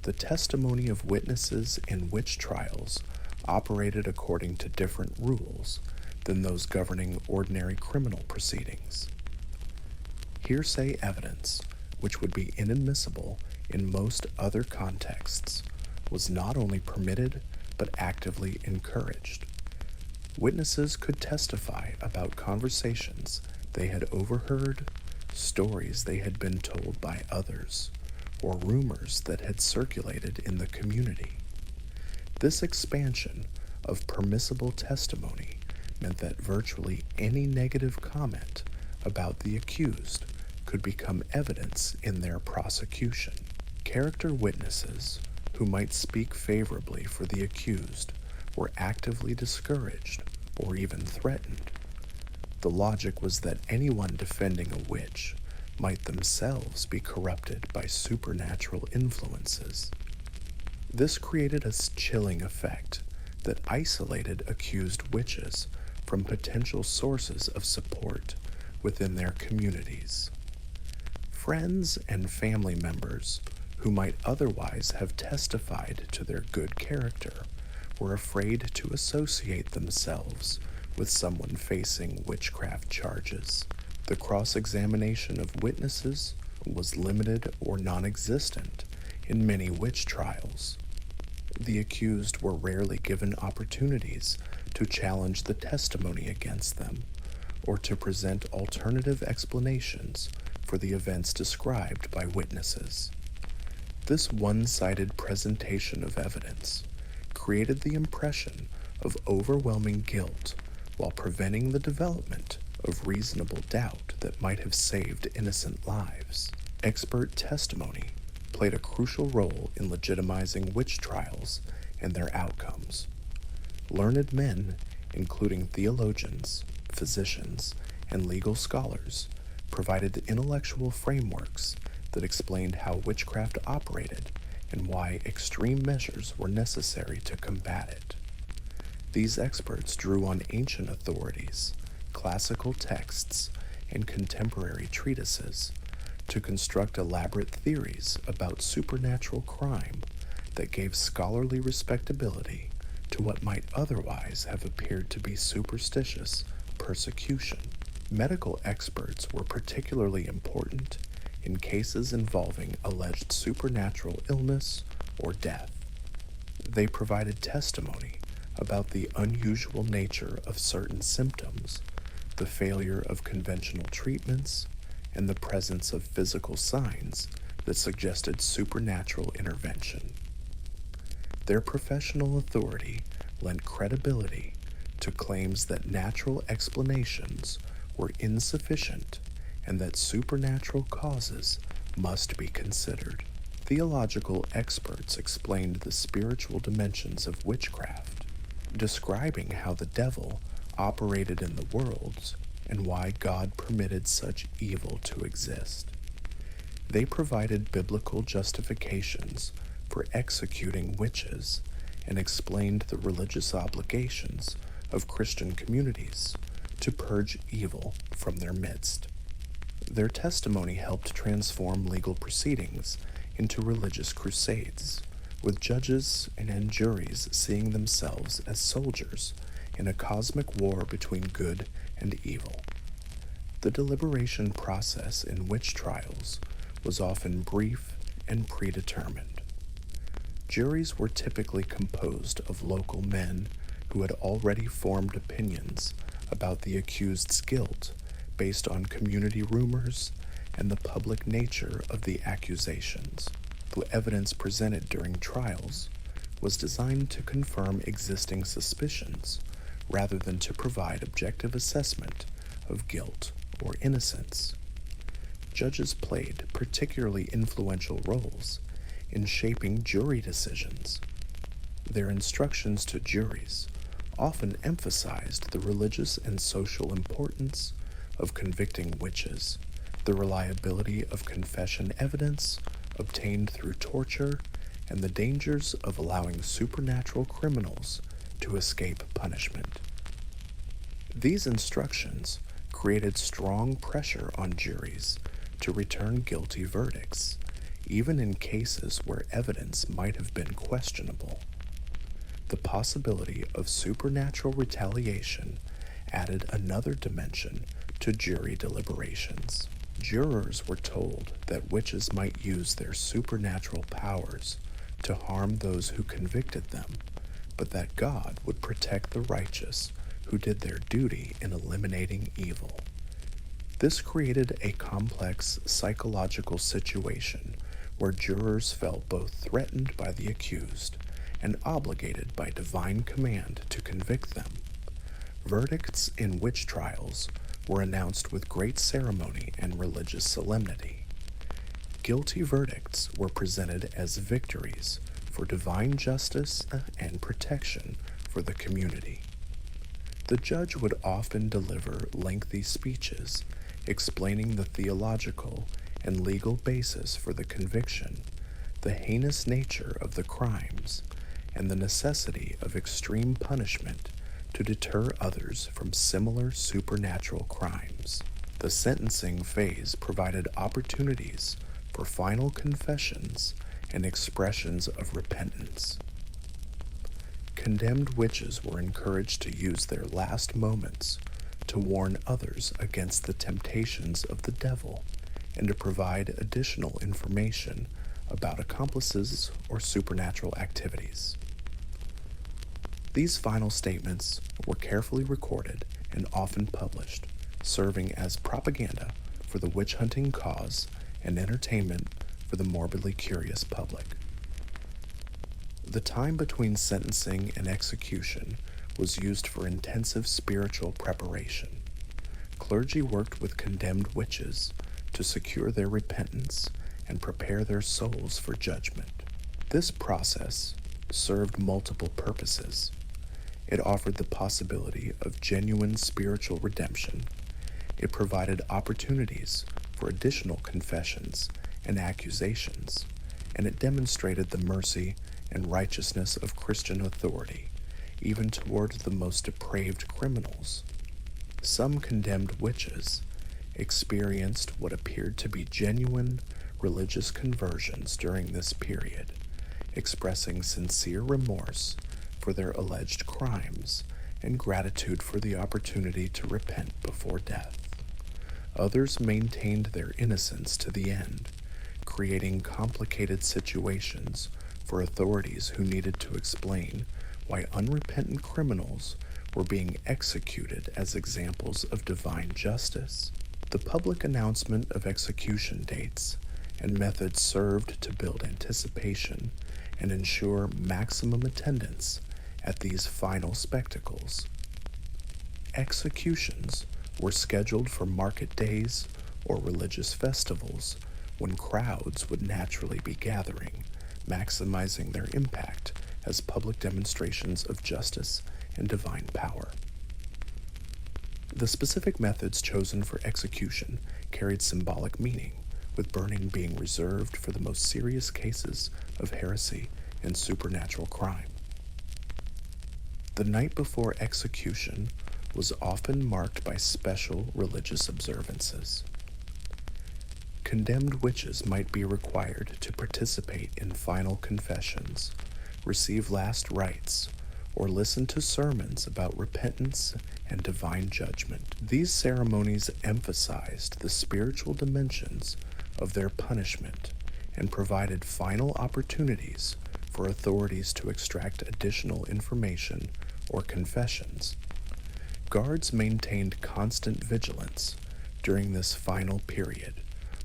The testimony of witnesses in witch trials operated according to different rules than those governing ordinary criminal proceedings. Hearsay evidence, which would be inadmissible in most other contexts, was not only permitted but actively encouraged. Witnesses could testify about conversations they had overheard, stories they had been told by others, or rumors that had circulated in the community. This expansion of permissible testimony meant that virtually any negative comment about the accused could become evidence in their prosecution. Character witnesses who might speak favorably for the accused were actively discouraged or even threatened. The logic was that anyone defending a witch might themselves be corrupted by supernatural influences. This created a chilling effect that isolated accused witches from potential sources of support within their communities. Friends and family members who might otherwise have testified to their good character were afraid to associate themselves with someone facing witchcraft charges. The cross-examination of witnesses was limited or non-existent in many witch trials. The accused were rarely given opportunities to challenge the testimony against them or to present alternative explanations for the events described by witnesses. This one-sided presentation of evidence created the impression of overwhelming guilt while preventing the development of reasonable doubt that might have saved innocent lives. Expert testimony played a crucial role in legitimizing witch trials and their outcomes. Learned men, including theologians, physicians, and legal scholars, provided intellectual frameworks that explained how witchcraft operated and why extreme measures were necessary to combat it. These experts drew on ancient authorities, classical texts, and contemporary treatises to construct elaborate theories about supernatural crime that gave scholarly respectability to what might otherwise have appeared to be superstitious of persecution. Medical experts were particularly important in cases involving alleged supernatural illness or death. They provided testimony about the unusual nature of certain symptoms, the failure of conventional treatments, and the presence of physical signs that suggested supernatural intervention. Their professional authority lent credibility to claims that natural explanations were insufficient and that supernatural causes must be considered. Theological experts explained the spiritual dimensions of witchcraft, describing how the devil operated in the worlds and why God permitted such evil to exist. They provided biblical justifications for executing witches and explained the religious obligations of Christian communities to purge evil from their midst. Their testimony helped transform legal proceedings into religious crusades, with judges and juries seeing themselves as soldiers in a cosmic war between good and evil. The deliberation process in witch trials was often brief and predetermined. Juries were typically composed of local men who had already formed opinions about the accused's guilt based on community rumors and the public nature of the accusations. The evidence presented during trials was designed to confirm existing suspicions rather than to provide objective assessment of guilt or innocence. Judges played particularly influential roles in shaping jury decisions. Their instructions to juries often emphasized the religious and social importance of convicting witches, the reliability of confession evidence obtained through torture, and the dangers of allowing supernatural criminals to escape punishment. These instructions created strong pressure on juries to return guilty verdicts, even in cases where evidence might have been questionable. The possibility of supernatural retaliation added another dimension to jury deliberations. Jurors were told that witches might use their supernatural powers to harm those who convicted them, but that God would protect the righteous who did their duty in eliminating evil. This created a complex psychological situation where jurors felt both threatened by the accused and obligated by divine command to convict them. Verdicts in witch trials were announced with great ceremony and religious solemnity. Guilty verdicts were presented as victories for divine justice and protection for the community. The judge would often deliver lengthy speeches explaining the theological and legal basis for the conviction, the heinous nature of the crimes, and the necessity of extreme punishment to deter others from similar supernatural crimes. The sentencing phase provided opportunities for final confessions and expressions of repentance. Condemned witches were encouraged to use their last moments to warn others against the temptations of the devil and to provide additional information about accomplices or supernatural activities. These final statements were carefully recorded and often published, serving as propaganda for the witch-hunting cause and entertainment for the morbidly curious public. The time between sentencing and execution was used for intensive spiritual preparation. Clergy worked with condemned witches to secure their repentance and prepare their souls for judgment. This process served multiple purposes. It offered the possibility of genuine spiritual redemption. It provided opportunities for additional confessions and accusations, and it demonstrated the mercy and righteousness of Christian authority, even toward the most depraved criminals. Some condemned witches experienced what appeared to be genuine religious conversions during this period, expressing sincere remorse for their alleged crimes and gratitude for the opportunity to repent before death. Others maintained their innocence to the end, creating complicated situations for authorities who needed to explain why unrepentant criminals were being executed as examples of divine justice. The public announcement of execution dates and methods served to build anticipation and ensure maximum attendance at these final spectacles. Executions were scheduled for market days or religious festivals when crowds would naturally be gathering, maximizing their impact as public demonstrations of justice and divine power. The specific methods chosen for execution carried symbolic meaning, with burning being reserved for the most serious cases of heresy and supernatural crime. The night before execution was often marked by special religious observances. Condemned witches might be required to participate in final confessions, receive last rites, or listen to sermons about repentance and divine judgment. These ceremonies emphasized the spiritual dimensions of their punishment and provided final opportunities for authorities to extract additional information or confessions. Guards maintained constant vigilance during this final period,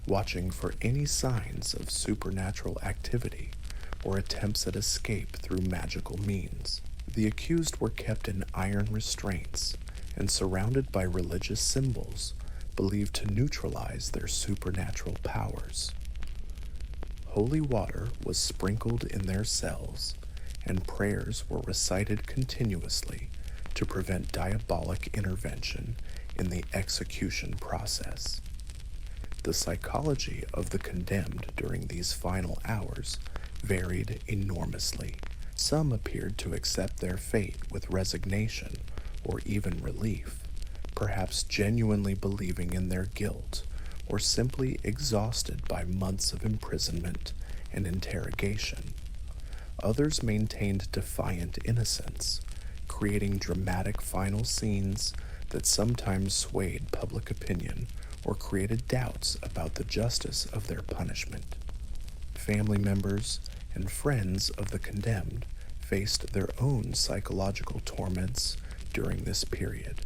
watching for any signs of supernatural activity or attempts at escape through magical means. The accused were kept in iron restraints and surrounded by religious symbols believed to neutralize their supernatural powers. Holy water was sprinkled in their cells, and prayers were recited continuously to prevent diabolic intervention in the execution process. The psychology of the condemned during these final hours varied enormously. Some appeared to accept their fate with resignation or even relief, perhaps genuinely believing in their guilt, or simply exhausted by months of imprisonment and interrogation. Others maintained defiant innocence, creating dramatic final scenes that sometimes swayed public opinion or created doubts about the justice of their punishment. Family members and friends of the condemned faced their own psychological torments during this period.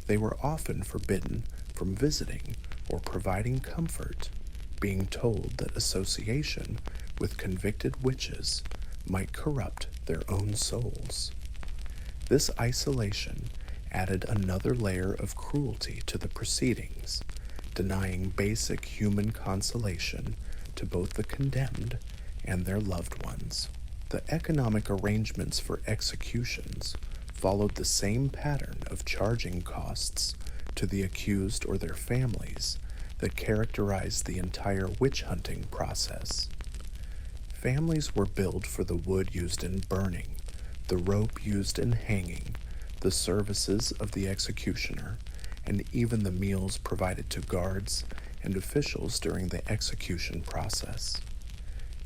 They were often forbidden from visiting or providing comfort, being told that association with convicted witches might corrupt their own souls. This isolation added another layer of cruelty to the proceedings, denying basic human consolation to both the condemned and their loved ones. The economic arrangements for executions followed the same pattern of charging costs to the accused or their families that characterized the entire witch hunting process. Families were billed for the wood used in burning, the rope used in hanging, the services of the executioner, and even the meals provided to guards and officials during the execution process.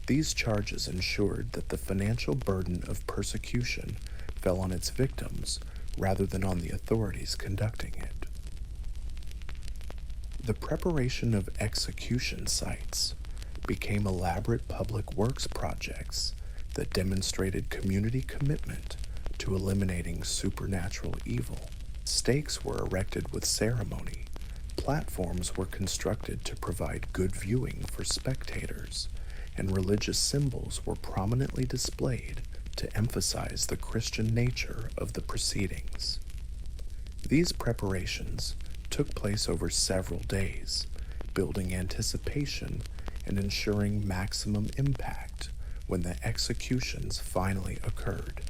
These charges ensured that the financial burden of persecution fell on its victims rather than on the authorities conducting it. The preparation of execution sites became elaborate public works projects that demonstrated community commitment to eliminating supernatural evil. Stakes were erected with ceremony. Platforms were constructed to provide good viewing for spectators, and religious symbols were prominently displayed to emphasize the Christian nature of the proceedings. These preparations took place over several days, building anticipation and ensuring maximum impact when the executions finally occurred.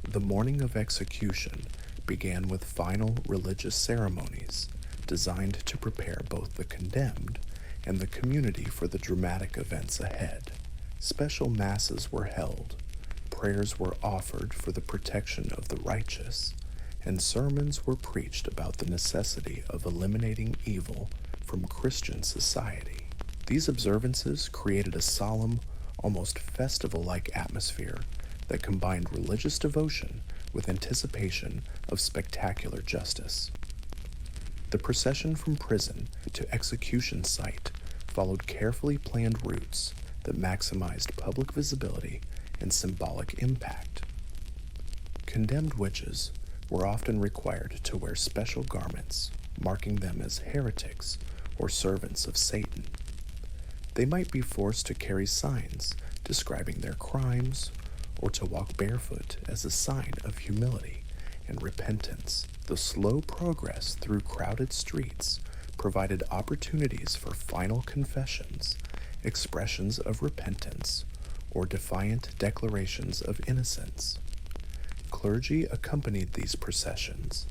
The morning of execution began with final religious ceremonies designed to prepare both the condemned and the community for the dramatic events ahead. Special masses were held, prayers were offered for the protection of the righteous, and sermons were preached about the necessity of eliminating evil from Christian society. These observances created a solemn, almost festival-like atmosphere that combined religious devotion with anticipation of spectacular justice. The procession from prison to execution site followed carefully planned routes that maximized public visibility and symbolic impact. Condemned witches were often required to wear special garments, marking them as heretics or servants of Satan. They might be forced to carry signs describing their crimes or to walk barefoot as a sign of humility and repentance. The slow progress through crowded streets provided opportunities for final confessions, expressions of repentance, or defiant declarations of innocence. Clergy accompanied these processions,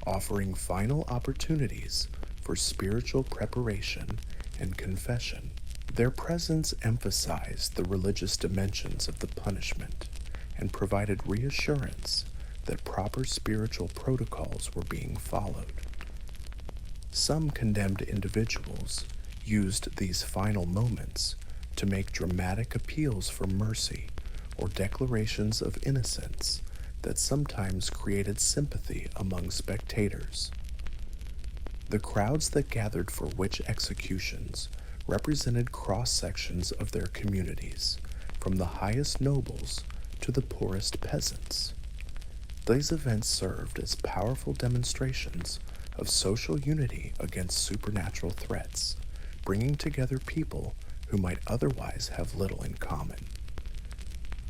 offering final opportunities for spiritual preparation and confession. Their presence emphasized the religious dimensions of the punishment and provided reassurance that proper spiritual protocols were being followed. Some condemned individuals used these final moments to make dramatic appeals for mercy or declarations of innocence that sometimes created sympathy among spectators. The crowds that gathered for witch executions represented cross-sections of their communities, from the highest nobles to the poorest peasants. These events served as powerful demonstrations of social unity against supernatural threats, bringing together people who might otherwise have little in common.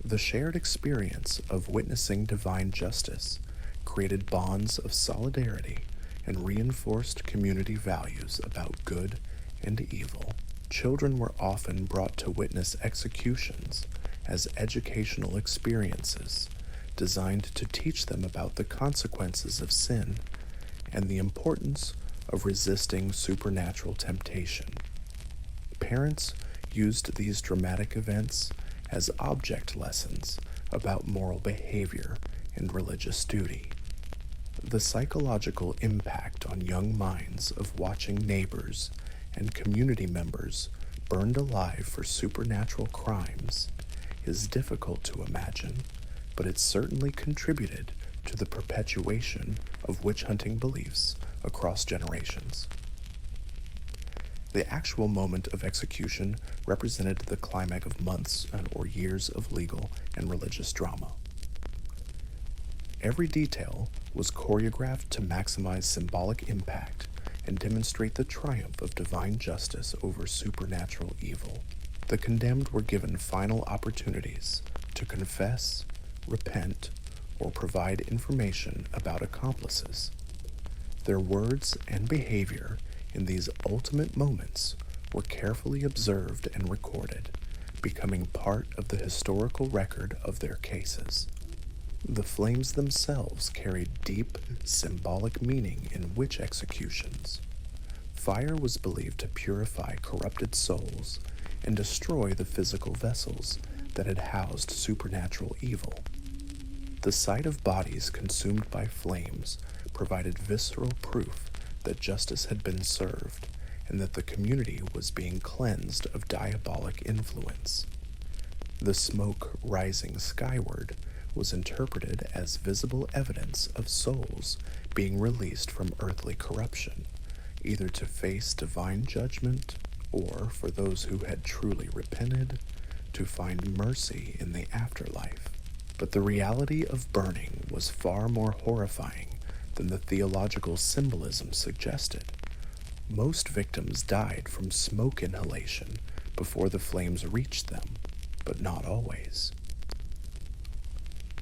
The shared experience of witnessing divine justice created bonds of solidarity and reinforced community values about good and evil. Children were often brought to witness executions as educational experiences designed to teach them about the consequences of sin and the importance of resisting supernatural temptation. Parents used these dramatic events as object lessons about moral behavior and religious duty. The psychological impact on young minds of watching neighbors and community members burned alive for supernatural crimes is difficult to imagine, but it certainly contributed to the perpetuation of witch hunting beliefs across generations. The actual moment of execution represented the climax of months or years of legal and religious drama. Every detail was choreographed to maximize symbolic impact and demonstrate the triumph of divine justice over supernatural evil. The condemned were given final opportunities to confess, repent, or provide information about accomplices. Their words and behavior in these ultimate moments were carefully observed and recorded, becoming part of the historical record of their cases. The flames themselves carried deep symbolic meaning in witch executions. Fire was believed to purify corrupted souls and destroy the physical vessels that had housed supernatural evil. The sight of bodies consumed by flames provided visceral proof that justice had been served and that the community was being cleansed of diabolic influence. The smoke rising skyward was interpreted as visible evidence of souls being released from earthly corruption, either to face divine judgment or, for those who had truly repented, to find mercy in the afterlife. But the reality of burning was far more horrifying than the theological symbolism suggested. Most victims died from smoke inhalation before the flames reached them, but not always.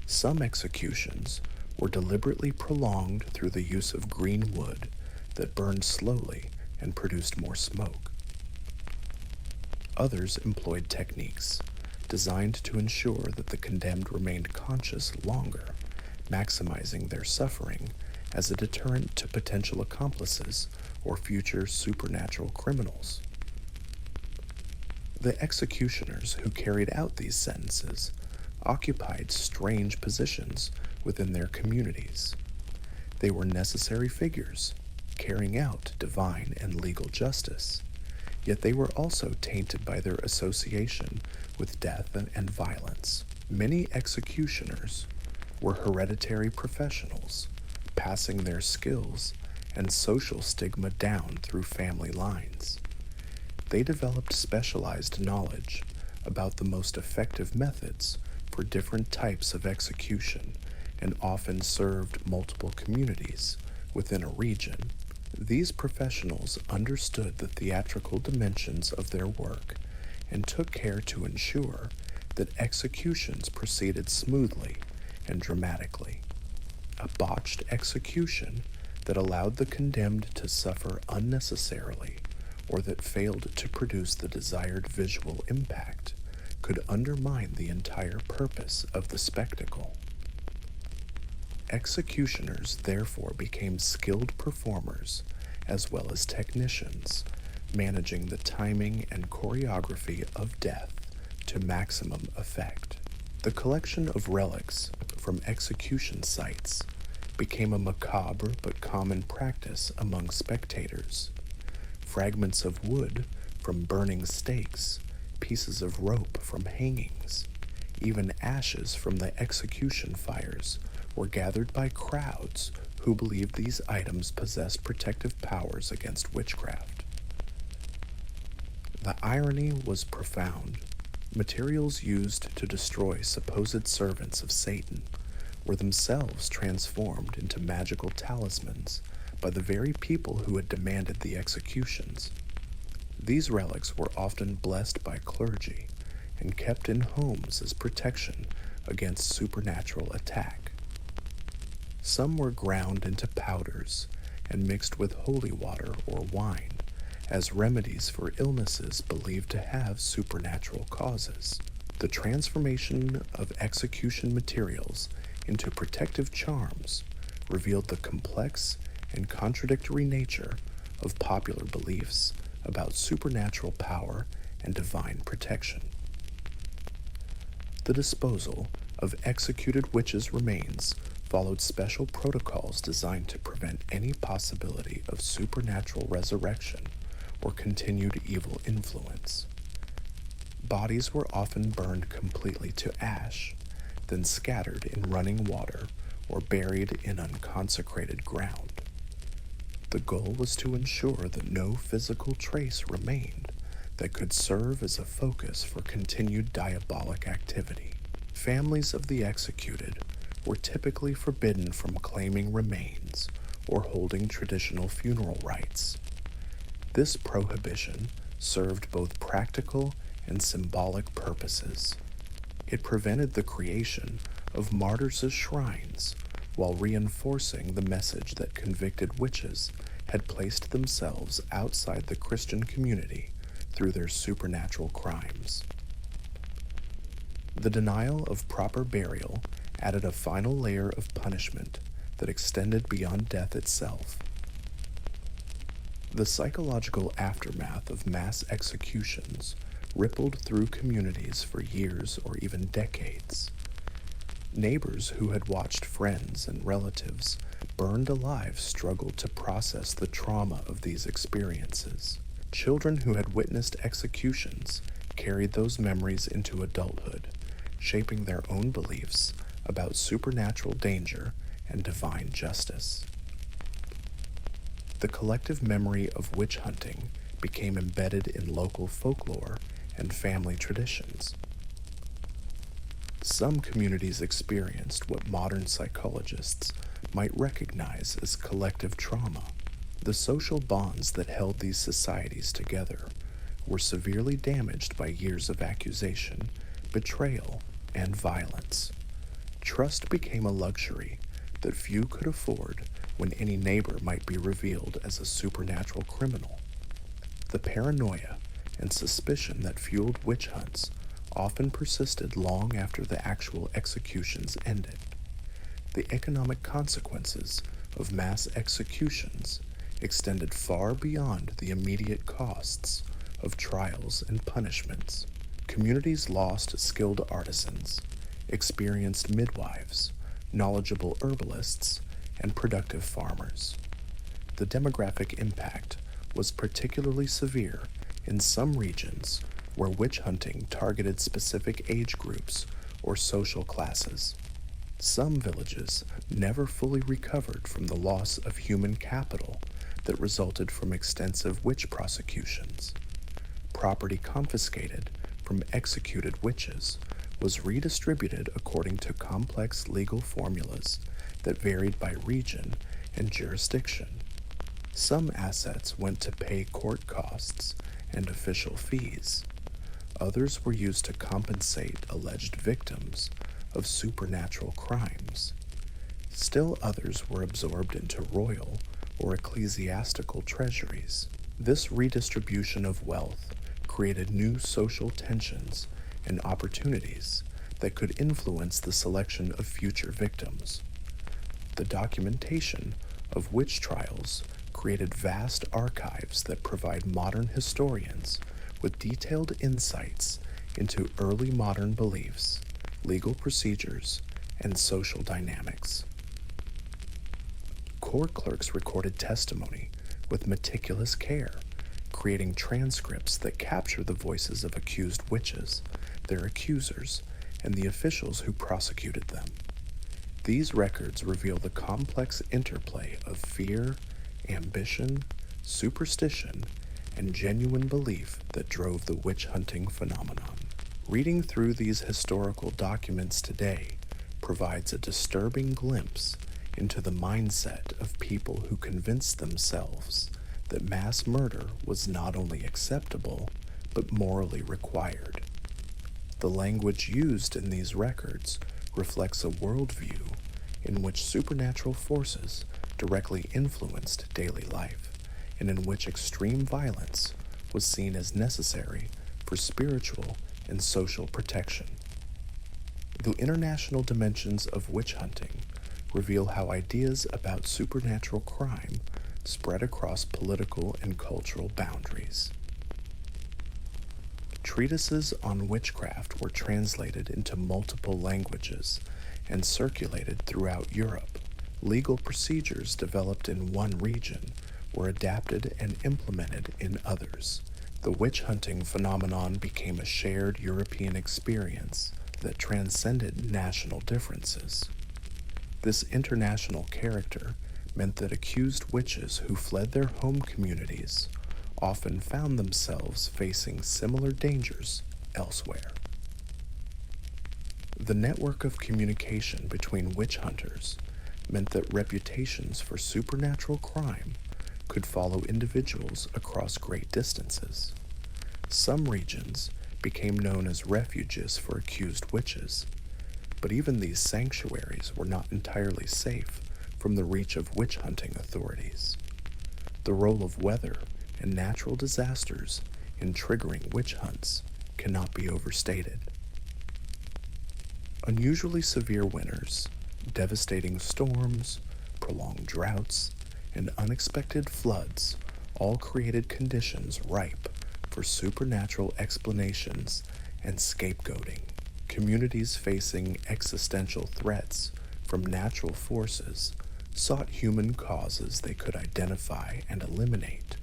Some executions were deliberately prolonged through the use of green wood that burned slowly and produced more smoke. Others employed techniques designed to ensure that the condemned remained conscious longer, maximizing their suffering as a deterrent to potential accomplices or future supernatural criminals. The executioners who carried out these sentences occupied strange positions within their communities. They were necessary figures, carrying out divine and legal justice, yet they were also tainted by their association with death and violence. Many executioners were hereditary professionals, passing their skills and social stigma down through family lines. They developed specialized knowledge about the most effective methods for different types of execution and often served multiple communities within a region. These professionals understood the theatrical dimensions of their work and took care to ensure that executions proceeded smoothly and dramatically. A botched execution that allowed the condemned to suffer unnecessarily or that failed to produce the desired visual impact could undermine the entire purpose of the spectacle. Executioners therefore became skilled performers as well as technicians, managing the timing and choreography of death to maximum effect. The collection of relics from execution sites became a macabre but common practice among spectators. Fragments of wood from burning stakes, pieces of rope from hangings, even ashes from the execution fires were gathered by crowds who believed these items possessed protective powers against witchcraft. The irony was profound. Materials used to destroy supposed servants of Satan were themselves transformed into magical talismans by the very people who had demanded the executions. These relics were often blessed by clergy and kept in homes as protection against supernatural attack. Some were ground into powders and mixed with holy water or wine as remedies for illnesses believed to have supernatural causes. The transformation of execution materials into protective charms revealed the complex and contradictory nature of popular beliefs about supernatural power and divine protection. The disposal of executed witches' remains followed special protocols designed to prevent any possibility of supernatural resurrection or continued evil influence. Bodies were often burned completely to ash, then scattered in running water or buried in unconsecrated ground. The goal was to ensure that no physical trace remained that could serve as a focus for continued diabolic activity. Families of the executed were typically forbidden from claiming remains or holding traditional funeral rites. This prohibition served both practical and symbolic purposes. It prevented the creation of martyrs' shrines while reinforcing the message that convicted witches had placed themselves outside the Christian community through their supernatural crimes. The denial of proper burial added a final layer of punishment that extended beyond death itself. The psychological aftermath of mass executions rippled through communities for years or even decades. Neighbors who had watched friends and relatives burned alive struggled to process the trauma of these experiences. Children who had witnessed executions carried those memories into adulthood, shaping their own beliefs about supernatural danger and divine justice. The collective memory of witch hunting became embedded in local folklore and family traditions. Some communities experienced what modern psychologists might recognize as collective trauma. The social bonds that held these societies together were severely damaged by years of accusation, betrayal, and violence. Trust became a luxury that few could afford when any neighbor might be revealed as a supernatural criminal. The paranoia and suspicion that fueled witch hunts often persisted long after the actual executions ended. The economic consequences of mass executions extended far beyond the immediate costs of trials and punishments. Communities lost skilled artisans, experienced midwives, knowledgeable herbalists, and productive farmers. The demographic impact was particularly severe in some regions where witch hunting targeted specific age groups or social classes. Some villages never fully recovered from the loss of human capital that resulted from extensive witch prosecutions. Property confiscated from executed witches was redistributed according to complex legal formulas that varied by region and jurisdiction. Some assets went to pay court costs and official fees. Others were used to compensate alleged victims of supernatural crimes. Still others were absorbed into royal or ecclesiastical treasuries. This redistribution of wealth created new social tensions and opportunities that could influence the selection of future victims. The documentation of witch trials created vast archives that provide modern historians with detailed insights into early modern beliefs, legal procedures, and social dynamics. Court clerks recorded testimony with meticulous care, creating transcripts that capture the voices of accused witches, their accusers, and the officials who prosecuted them. These records reveal the complex interplay of fear, ambition, superstition, and genuine belief that drove the witch hunting phenomenon. Reading through these historical documents today provides a disturbing glimpse into the mindset of people who convinced themselves that mass murder was not only acceptable, but morally required. The language used in these records reflects a worldview in which supernatural forces directly influenced daily life, and in which extreme violence was seen as necessary for spiritual and social protection. The international dimensions of witch hunting reveal how ideas about supernatural crime spread across political and cultural boundaries. Treatises on witchcraft were translated into multiple languages and circulated throughout Europe. Legal procedures developed in one region were adapted and implemented in others. The witch hunting phenomenon became a shared European experience that transcended national differences. This international character meant that accused witches who fled their home communities often found themselves facing similar dangers elsewhere. The network of communication between witch hunters meant that reputations for supernatural crime could follow individuals across great distances. Some regions became known as refuges for accused witches, but even these sanctuaries were not entirely safe from the reach of witch hunting authorities. The role of weather and natural disasters in triggering witch hunts cannot be overstated. Unusually severe winters, devastating storms, prolonged droughts, and unexpected floods all created conditions ripe for supernatural explanations and scapegoating. Communities facing existential threats from natural forces sought human causes they could identify and eliminate,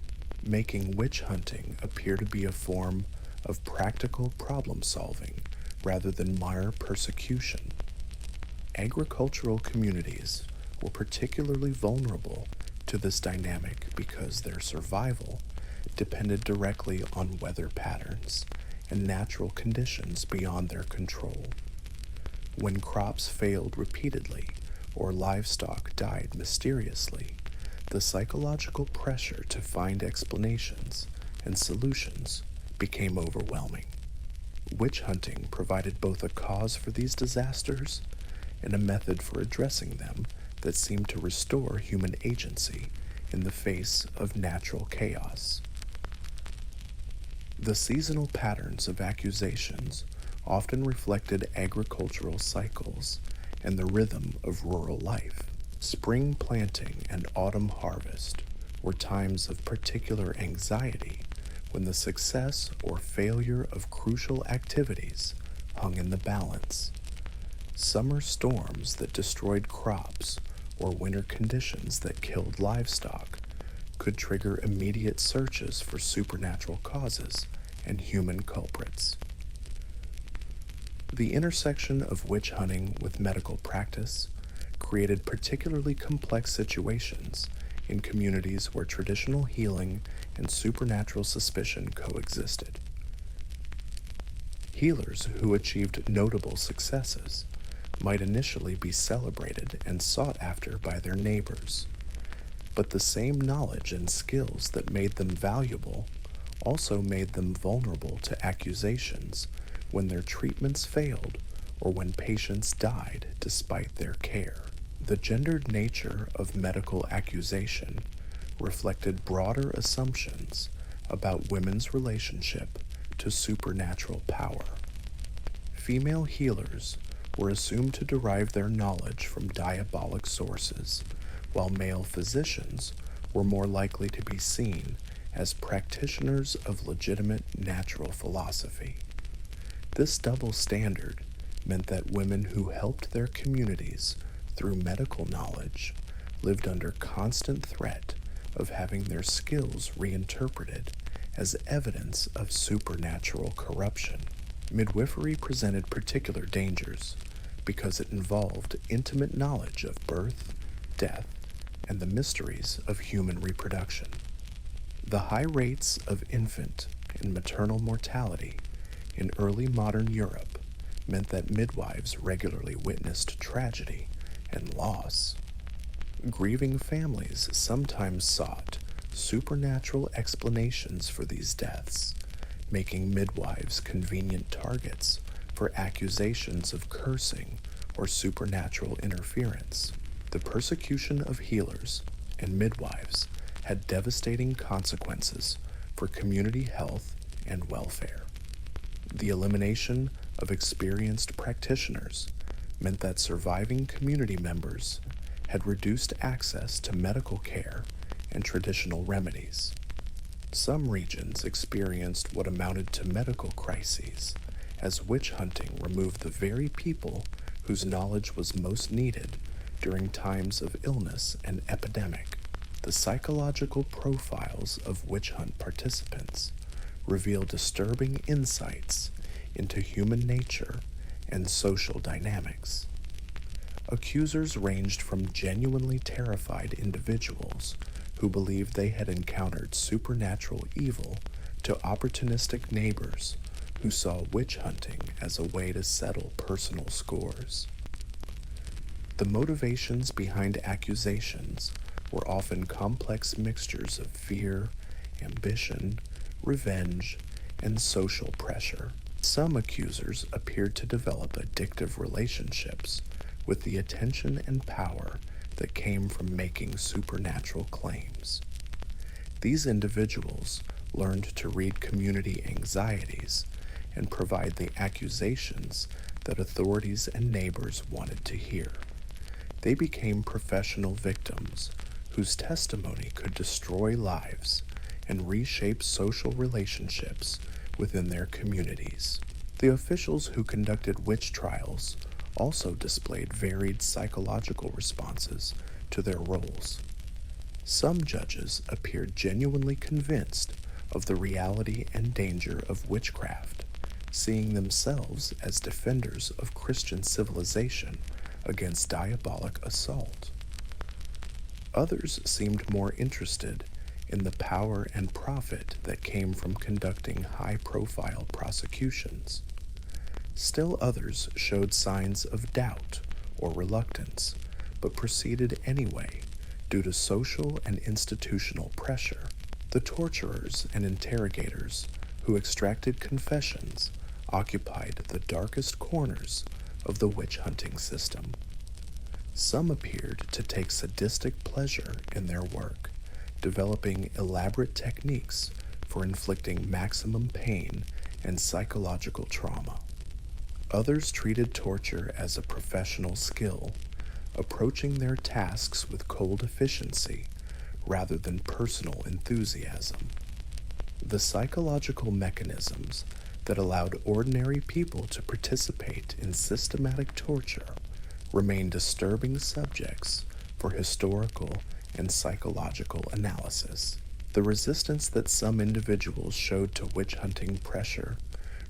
making witch hunting appear to be a form of practical problem solving rather than mere persecution. Agricultural communities were particularly vulnerable to this dynamic because their survival depended directly on weather patterns and natural conditions beyond their control. When crops failed repeatedly or livestock died mysteriously, the psychological pressure to find explanations and solutions became overwhelming. Witch hunting provided both a cause for these disasters and a method for addressing them that seemed to restore human agency in the face of natural chaos. The seasonal patterns of accusations often reflected agricultural cycles and the rhythm of rural life. Spring planting and autumn harvest were times of particular anxiety when the success or failure of crucial activities hung in the balance. Summer storms that destroyed crops or winter conditions that killed livestock could trigger immediate searches for supernatural causes and human culprits. The intersection of witch hunting with medical practice created particularly complex situations in communities where traditional healing and supernatural suspicion coexisted. Healers who achieved notable successes might initially be celebrated and sought after by their neighbors, but the same knowledge and skills that made them valuable also made them vulnerable to accusations when their treatments failed or when patients died despite their care. The gendered nature of medical accusation reflected broader assumptions about women's relationship to supernatural power. Female healers were assumed to derive their knowledge from diabolic sources, while male physicians were more likely to be seen as practitioners of legitimate natural philosophy. This double standard meant that women who helped their communities through medical knowledge lived under constant threat of having their skills reinterpreted as evidence of supernatural corruption. Midwifery presented particular dangers because it involved intimate knowledge of birth, death, and the mysteries of human reproduction. The high rates of infant and maternal mortality in early modern Europe meant that midwives regularly witnessed tragedy and loss. Grieving families sometimes sought supernatural explanations for these deaths, making midwives convenient targets for accusations of cursing or supernatural interference. The persecution of healers and midwives had devastating consequences for community health and welfare. The elimination of experienced practitioners meant that surviving community members had reduced access to medical care and traditional remedies. Some regions experienced what amounted to medical crises, as witch hunting removed the very people whose knowledge was most needed during times of illness and epidemic. The psychological profiles of witch hunt participants reveal disturbing insights into human nature and social dynamics. Accusers ranged from genuinely terrified individuals who believed they had encountered supernatural evil to opportunistic neighbors who saw witch hunting as a way to settle personal scores. The motivations behind accusations were often complex mixtures of fear, ambition, revenge, and social pressure. Some accusers appeared to develop addictive relationships with the attention and power that came from making supernatural claims. These individuals learned to read community anxieties and provide the accusations that authorities and neighbors wanted to hear. They became professional victims whose testimony could destroy lives and reshape social relationships within their communities. The officials who conducted witch trials also displayed varied psychological responses to their roles. Some judges appeared genuinely convinced of the reality and danger of witchcraft, seeing themselves as defenders of Christian civilization against diabolic assault. Others seemed more interested in the power and profit that came from conducting high-profile prosecutions. Still others showed signs of doubt or reluctance, but proceeded anyway due to social and institutional pressure. The torturers and interrogators who extracted confessions occupied the darkest corners of the witch-hunting system. Some appeared to take sadistic pleasure in their work, developing elaborate techniques for inflicting maximum pain and psychological trauma. Others treated torture as a professional skill, approaching their tasks with cold efficiency rather than personal enthusiasm. The psychological mechanisms that allowed ordinary people to participate in systematic torture remain disturbing subjects for historical and psychological analysis. The resistance that some individuals showed to witch hunting pressure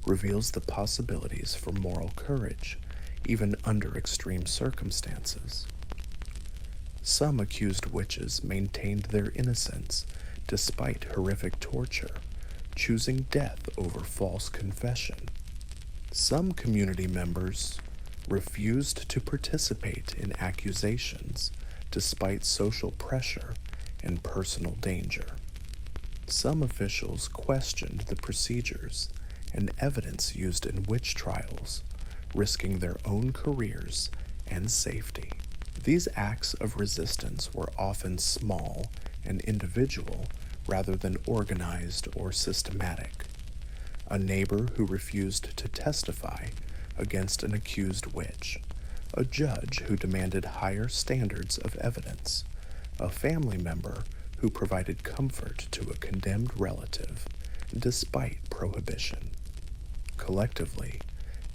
reveals the possibilities for moral courage, even under extreme circumstances. Some accused witches maintained their innocence despite horrific torture, choosing death over false confession. Some community members refused to participate in accusations despite social pressure and personal danger. Some officials questioned the procedures and evidence used in witch trials, risking their own careers and safety. These acts of resistance were often small and individual rather than organized or systematic. A neighbor who refused to testify against an accused witch, a judge who demanded higher standards of evidence, a family member who provided comfort to a condemned relative despite prohibition. Collectively,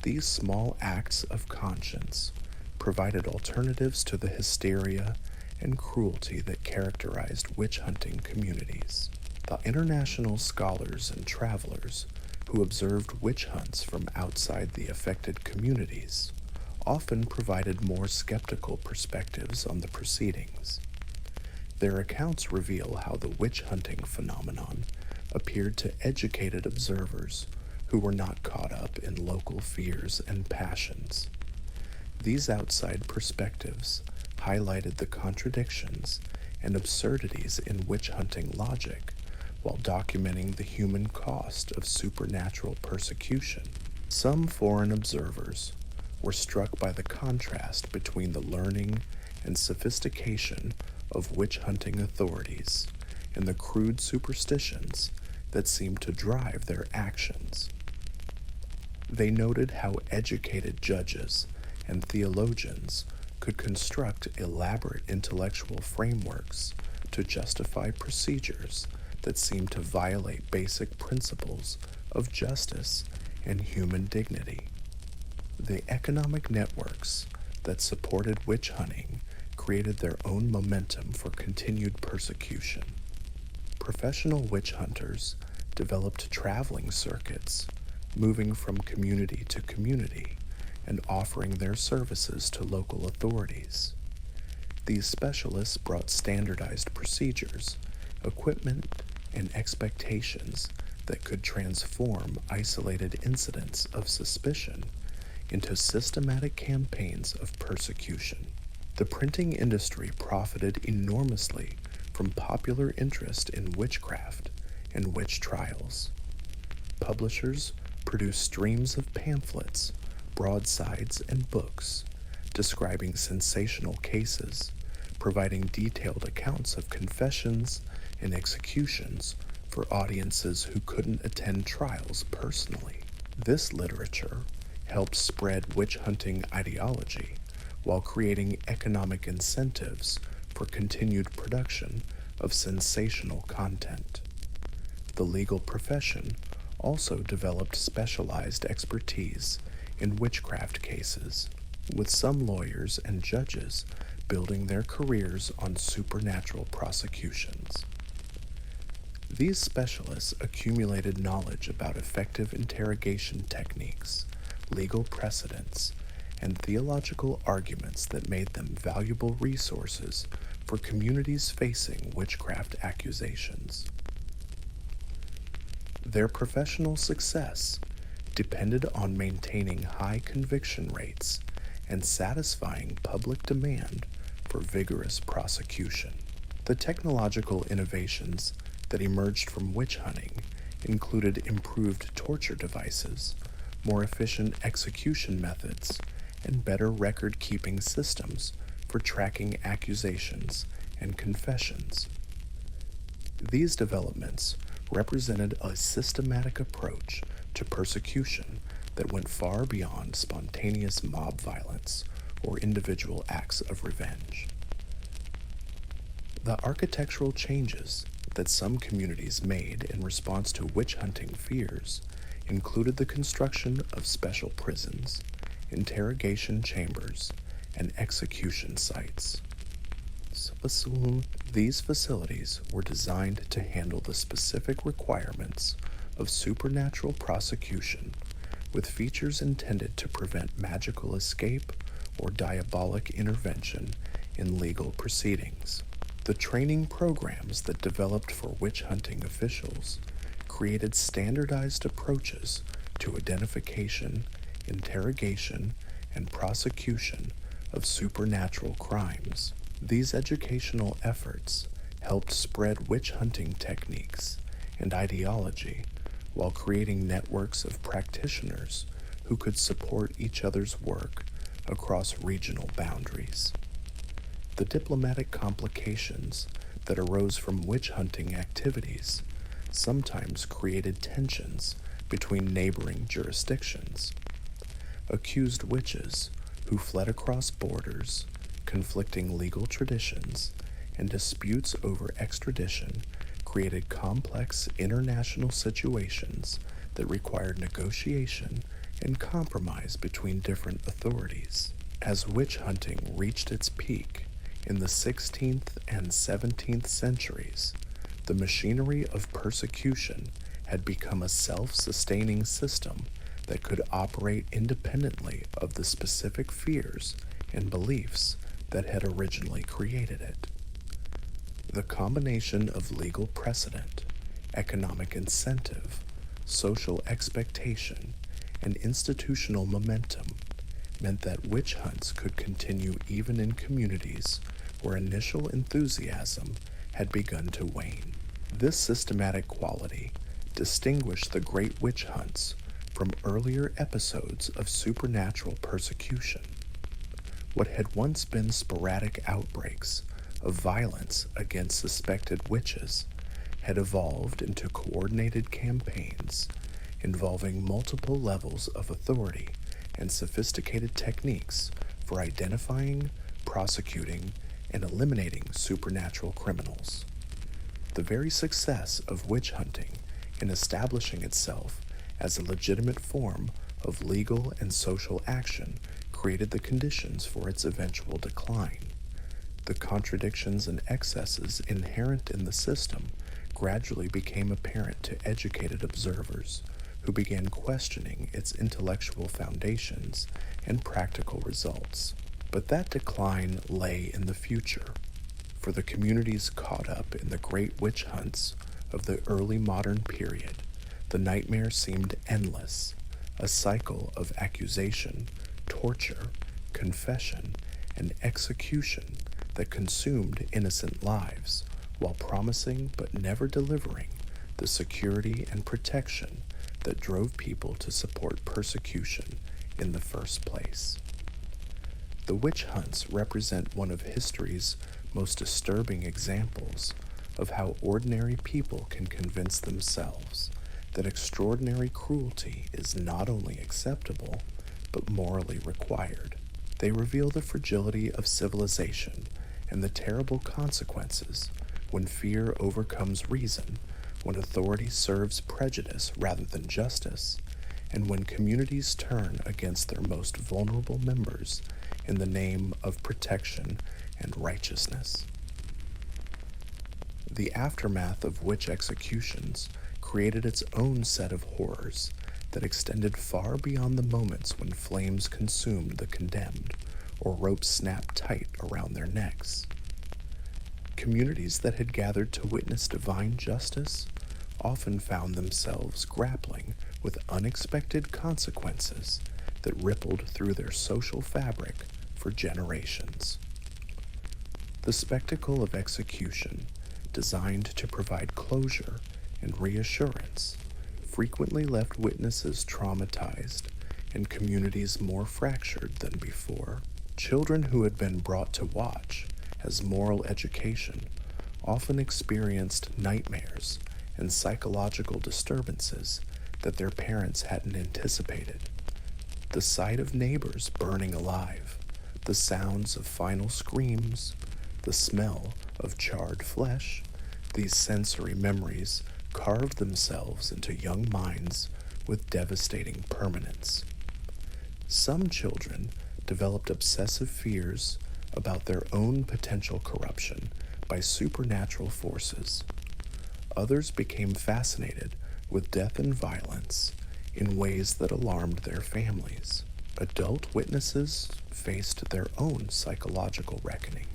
these small acts of conscience provided alternatives to the hysteria and cruelty that characterized witch hunting communities. The international scholars and travelers who observed witch hunts from outside the affected communities often provided more skeptical perspectives on the proceedings. Their accounts reveal how the witch hunting phenomenon appeared to educated observers who were not caught up in local fears and passions. These outside perspectives highlighted the contradictions and absurdities in witch hunting logic while documenting the human cost of supernatural persecution. Some foreign observers were struck by the contrast between the learning and sophistication of witch hunting authorities and the crude superstitions that seemed to drive their actions. They noted how educated judges and theologians could construct elaborate intellectual frameworks to justify procedures that seemed to violate basic principles of justice and human dignity. The economic networks that supported witch hunting created their own momentum for continued persecution. Professional witch hunters developed traveling circuits, moving from community to community and offering their services to local authorities. These specialists brought standardized procedures, equipment, and expectations that could transform isolated incidents of suspicion into systematic campaigns of persecution. The printing industry profited enormously from popular interest in witchcraft and witch trials. Publishers produced streams of pamphlets, broadsides, and books describing sensational cases, providing detailed accounts of confessions and executions for audiences who couldn't attend trials personally. This literature helped spread witch hunting ideology while creating economic incentives for continued production of sensational content. The legal profession also developed specialized expertise in witchcraft cases, with some lawyers and judges building their careers on supernatural prosecutions. These specialists accumulated knowledge about effective interrogation techniques, legal precedents, and theological arguments that made them valuable resources for communities facing witchcraft accusations. Their professional success depended on maintaining high conviction rates and satisfying public demand for vigorous prosecution. The technological innovations that emerged from witch hunting included improved torture devices, more efficient execution methods, and better record-keeping systems for tracking accusations and confessions. These developments represented a systematic approach to persecution that went far beyond spontaneous mob violence or individual acts of revenge. The architectural changes that some communities made in response to witch hunting fears included the construction of special prisons, interrogation chambers, and execution sites. These facilities were designed to handle the specific requirements of supernatural prosecution with features intended to prevent magical escape or diabolic intervention in legal proceedings. The training programs that developed for witch hunting officials created standardized approaches to identification, interrogation, and prosecution of supernatural crimes. These educational efforts helped spread witch hunting techniques and ideology while creating networks of practitioners who could support each other's work across regional boundaries. The diplomatic complications that arose from witch hunting activities sometimes created tensions between neighboring jurisdictions. Accused witches who fled across borders, conflicting legal traditions, and disputes over extradition created complex international situations that required negotiation and compromise between different authorities. As witch hunting reached its peak in the 16th and 17th centuries, the machinery of persecution had become a self-sustaining system that could operate independently of the specific fears and beliefs that had originally created it. The combination of legal precedent, economic incentive, social expectation, and institutional momentum meant that witch hunts could continue even in communities where initial enthusiasm had begun to wane. This systematic quality distinguished the Great Witch Hunts from earlier episodes of supernatural persecution. What had once been sporadic outbreaks of violence against suspected witches had evolved into coordinated campaigns involving multiple levels of authority and sophisticated techniques for identifying, prosecuting, and eliminating supernatural criminals. The very success of witch hunting in establishing itself as a legitimate form of legal and social action created the conditions for its eventual decline. The contradictions and excesses inherent in the system gradually became apparent to educated observers who began questioning its intellectual foundations and practical results. But that decline lay in the future. For the communities caught up in the great witch hunts of the early modern period, the nightmare seemed endless, a cycle of accusation, torture, confession, and execution that consumed innocent lives while promising but never delivering the security and protection that drove people to support persecution in the first place. The witch hunts represent one of history's most disturbing examples of how ordinary people can convince themselves that extraordinary cruelty is not only acceptable, but morally required. They reveal the fragility of civilization and the terrible consequences when fear overcomes reason, when authority serves prejudice rather than justice, and when communities turn against their most vulnerable members in the name of protection and righteousness. The aftermath of witch executions created its own set of horrors that extended far beyond the moments when flames consumed the condemned or ropes snapped tight around their necks. Communities that had gathered to witness divine justice often found themselves grappling with unexpected consequences that rippled through their social fabric for generations. The spectacle of execution, designed to provide closure and reassurance, frequently left witnesses traumatized and communities more fractured than before. Children who had been brought to watch as moral education often experienced nightmares and psychological disturbances that their parents hadn't anticipated. The sight of neighbors burning alive, the sounds of final screams, the smell of charred flesh, these sensory memories carved themselves into young minds with devastating permanence. Some children developed obsessive fears about their own potential corruption by supernatural forces. Others became fascinated with death and violence, in ways that alarmed their families. Adult witnesses faced their own psychological reckoning.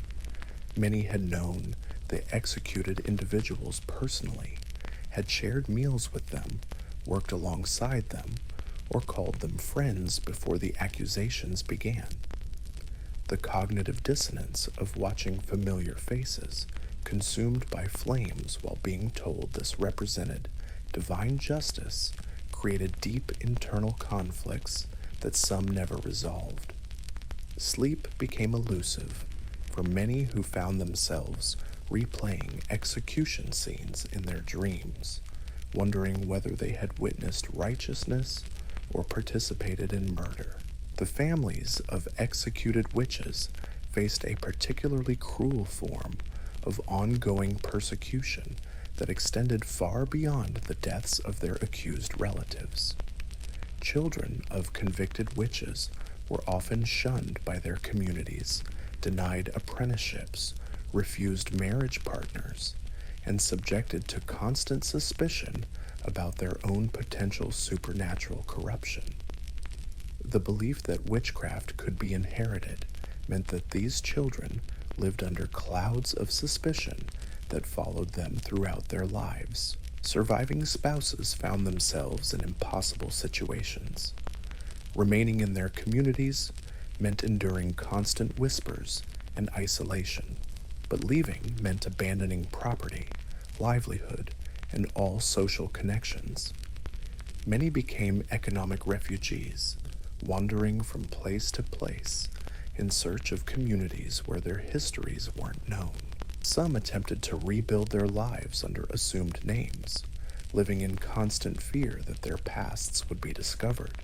Many had known the executed individuals personally, had shared meals with them, worked alongside them, or called them friends before the accusations began. The cognitive dissonance of watching familiar faces consumed by flames while being told this represented divine justice created deep internal conflicts that some never resolved. Sleep became elusive for many who found themselves replaying execution scenes in their dreams, wondering whether they had witnessed righteousness or participated in murder. The families of executed witches faced a particularly cruel form of ongoing persecution that extended far beyond the deaths of their accused relatives. Children of convicted witches were often shunned by their communities, denied apprenticeships, refused marriage partners, and subjected to constant suspicion about their own potential supernatural corruption. The belief that witchcraft could be inherited meant that these children lived under clouds of suspicion that followed them throughout their lives. Surviving spouses found themselves in impossible situations. Remaining in their communities meant enduring constant whispers and isolation, but leaving meant abandoning property, livelihood, and all social connections. Many became economic refugees, wandering from place to place in search of communities where their histories weren't known. Some attempted to rebuild their lives under assumed names, living in constant fear that their pasts would be discovered.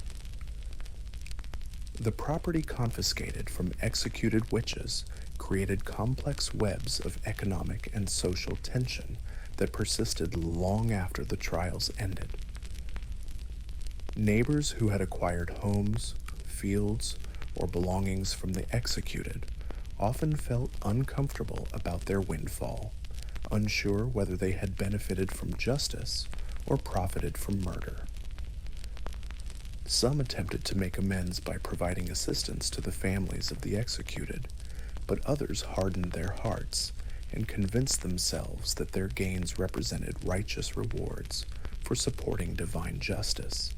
The property confiscated from executed witches created complex webs of economic and social tension that persisted long after the trials ended. Neighbors who had acquired homes, fields, or belongings from the executed often felt uncomfortable about their windfall, unsure whether they had benefited from justice or profited from murder. Some attempted to make amends by providing assistance to the families of the executed, but others hardened their hearts and convinced themselves that their gains represented righteous rewards for supporting divine justice.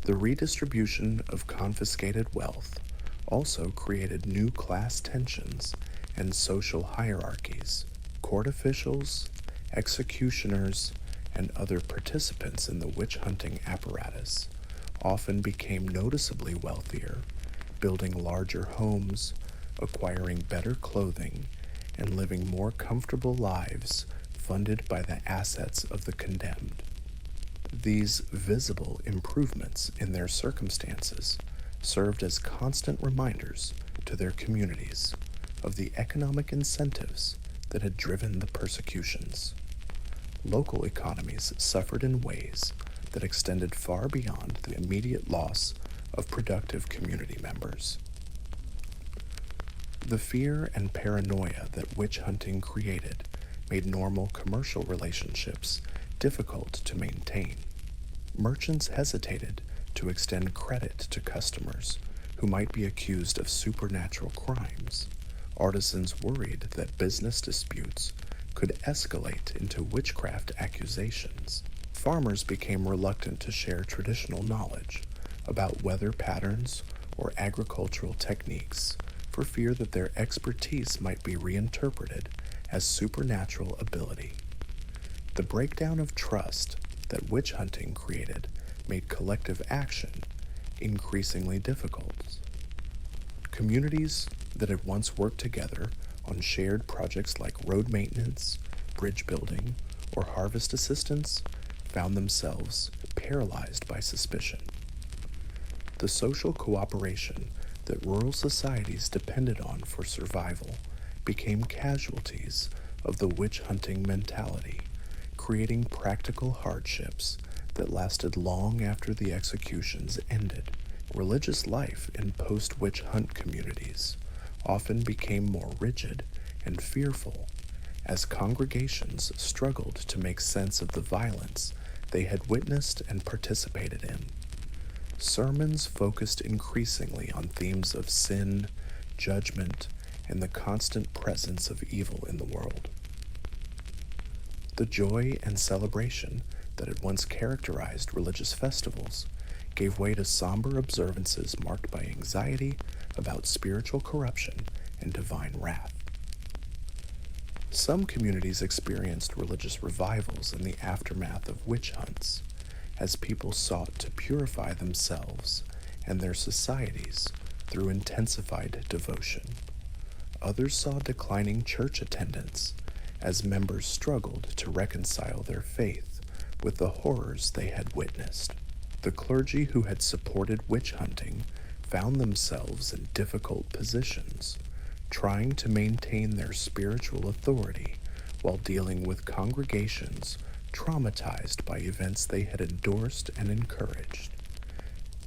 The redistribution of confiscated wealth also created new class tensions and social hierarchies. Court officials, executioners, and other participants in the witch-hunting apparatus often became noticeably wealthier, building larger homes, acquiring better clothing, and living more comfortable lives funded by the assets of the condemned. These visible improvements in their circumstances served as constant reminders to their communities of the economic incentives that had driven the persecutions. Local economies suffered in ways that extended far beyond the immediate loss of productive community members. The fear and paranoia that witch hunting created made normal commercial relationships difficult to maintain. Merchants hesitated to extend credit to customers who might be accused of supernatural crimes. Artisans worried that business disputes could escalate into witchcraft accusations. Farmers became reluctant to share traditional knowledge about weather patterns or agricultural techniques for fear that their expertise might be reinterpreted as supernatural ability. The breakdown of trust that witch hunting created made collective action increasingly difficult. Communities that had once worked together on shared projects like road maintenance, bridge building, or harvest assistance found themselves paralyzed by suspicion. The social cooperation that rural societies depended on for survival became casualties of the witch-hunting mentality, creating practical hardships that lasted long after the executions ended. Religious life in post-witch hunt communities often became more rigid and fearful as congregations struggled to make sense of the violence they had witnessed and participated in. Sermons focused increasingly on themes of sin, judgment, and the constant presence of evil in the world. The joy and celebration that had once characterized religious festivals gave way to somber observances marked by anxiety about spiritual corruption and divine wrath. Some communities experienced religious revivals in the aftermath of witch hunts, as people sought to purify themselves and their societies through intensified devotion. Others saw declining church attendance as members struggled to reconcile their faith with the horrors they had witnessed. The clergy who had supported witch hunting found themselves in difficult positions, trying to maintain their spiritual authority while dealing with congregations traumatized by events they had endorsed and encouraged.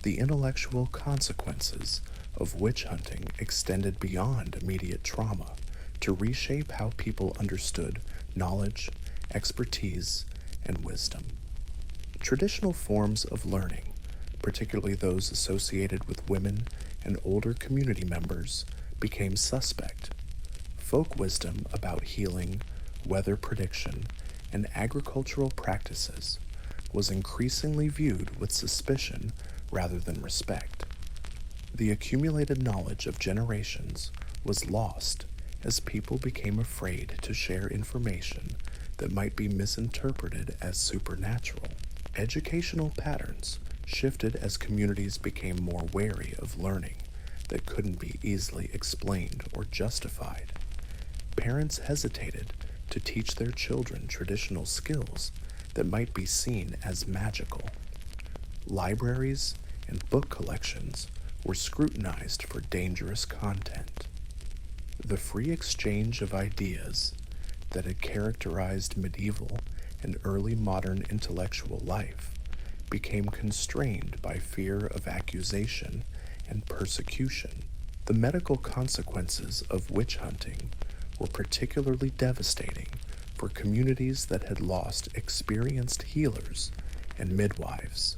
The intellectual consequences of witch hunting extended beyond immediate trauma to reshape how people understood knowledge, expertise, and wisdom. Traditional forms of learning, particularly those associated with women and older community members, became suspect. Folk wisdom about healing, weather prediction, and agricultural practices was increasingly viewed with suspicion rather than respect. The accumulated knowledge of generations was lost as people became afraid to share information that might be misinterpreted as supernatural. Educational patterns shifted as communities became more wary of learning that couldn't be easily explained or justified. Parents hesitated to teach their children traditional skills that might be seen as magical. Libraries and book collections were scrutinized for dangerous content. The free exchange of ideas that had characterized medieval and early modern intellectual life became constrained by fear of accusation and persecution. The medical consequences of witch hunting were particularly devastating for communities that had lost experienced healers and midwives.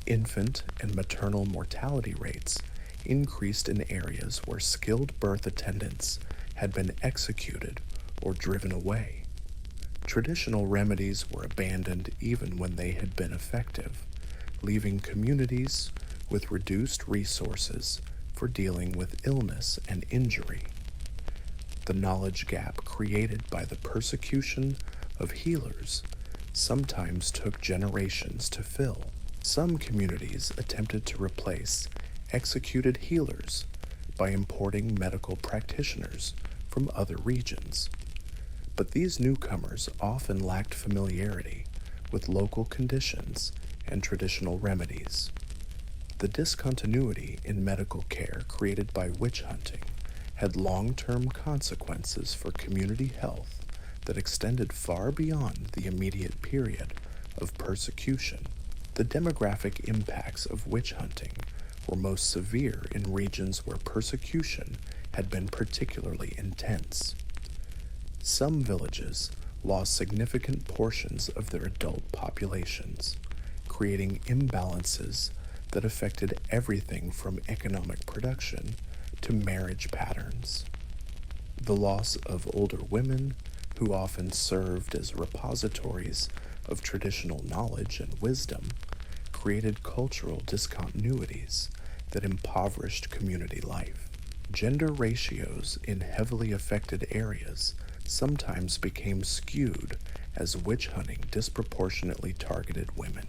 Infant and maternal mortality rates increased in areas where skilled birth attendants had been executed or driven away. Traditional remedies were abandoned even when they had been effective, leaving communities with reduced resources for dealing with illness and injury. The knowledge gap created by the persecution of healers sometimes took generations to fill. Some communities attempted to replace executed healers by importing medical practitioners from other regions. But these newcomers often lacked familiarity with local conditions and traditional remedies. The discontinuity in medical care created by witch hunting had long-term consequences for community health that extended far beyond the immediate period of persecution. The demographic impacts of witch hunting were most severe in regions where persecution had been particularly intense. Some villages lost significant portions of their adult populations, creating imbalances that affected everything from economic production to marriage patterns. The loss of older women, who often served as repositories of traditional knowledge and wisdom, created cultural discontinuities that impoverished community life. Gender ratios in heavily affected areas sometimes became skewed as witch hunting disproportionately targeted women.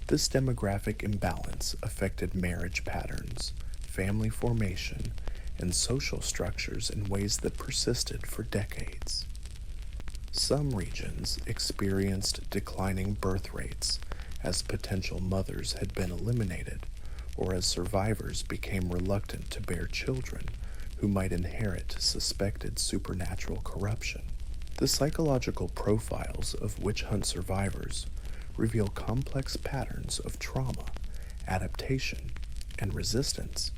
This demographic imbalance affected marriage patterns, family formation, and social structures in ways that persisted for decades. Some regions experienced declining birth rates as potential mothers had been eliminated, or as survivors became reluctant to bear children who might inherit suspected supernatural corruption. The psychological profiles of witch hunt survivors reveal complex patterns of trauma, adaptation, and resistance.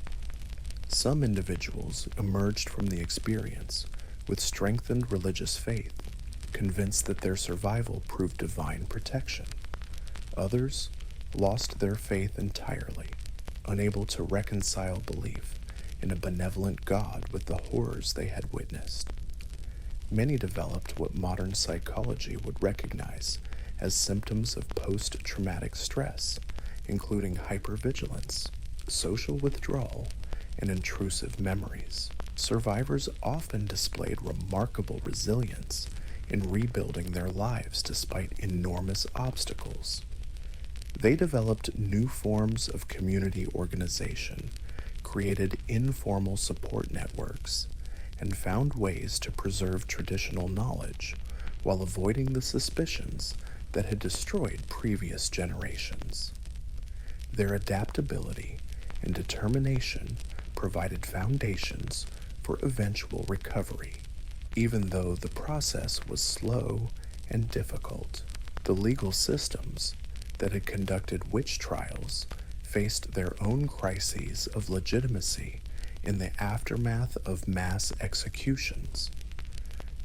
Some individuals emerged from the experience with strengthened religious faith, convinced that their survival proved divine protection. Others lost their faith entirely, unable to reconcile belief in a benevolent God with the horrors they had witnessed. Many developed what modern psychology would recognize as symptoms of post-traumatic stress, including hypervigilance, social withdrawal, and intrusive memories. Survivors often displayed remarkable resilience in rebuilding their lives despite enormous obstacles. They developed new forms of community organization, created informal support networks, and found ways to preserve traditional knowledge while avoiding the suspicions that had destroyed previous generations. Their adaptability and determination provided foundations for eventual recovery, even though the process was slow and difficult. The legal systems that had conducted witch trials faced their own crises of legitimacy in the aftermath of mass executions.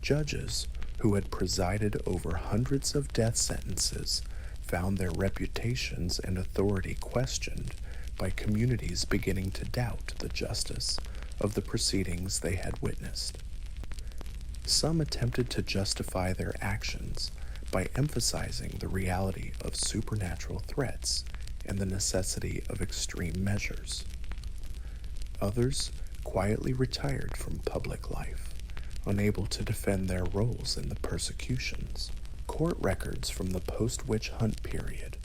Judges who had presided over hundreds of death sentences found their reputations and authority questioned by communities beginning to doubt the justice of the proceedings they had witnessed. Some attempted to justify their actions by emphasizing the reality of supernatural threats and the necessity of extreme measures. Others quietly retired from public life, unable to defend their roles in the persecutions. Court records from the post-witch hunt period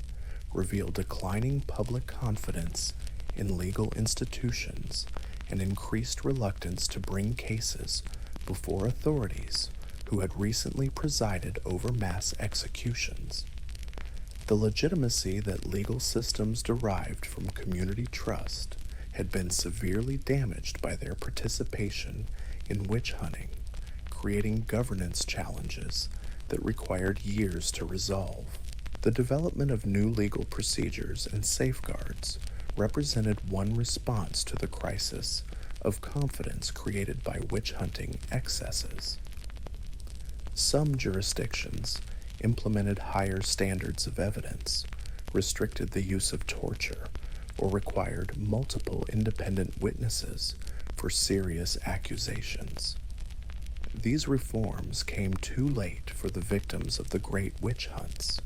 reveal declining public confidence in legal institutions and increased reluctance to bring cases before authorities who had recently presided over mass executions. The legitimacy that legal systems derived from community trust had been severely damaged by their participation in witch hunting, creating governance challenges that required years to resolve. The development of new legal procedures and safeguards represented one response to the crisis of confidence created by witch hunting excesses. Some jurisdictions implemented higher standards of evidence, restricted the use of torture, or required multiple independent witnesses for serious accusations. These reforms came too late for the victims of the great witch hunts,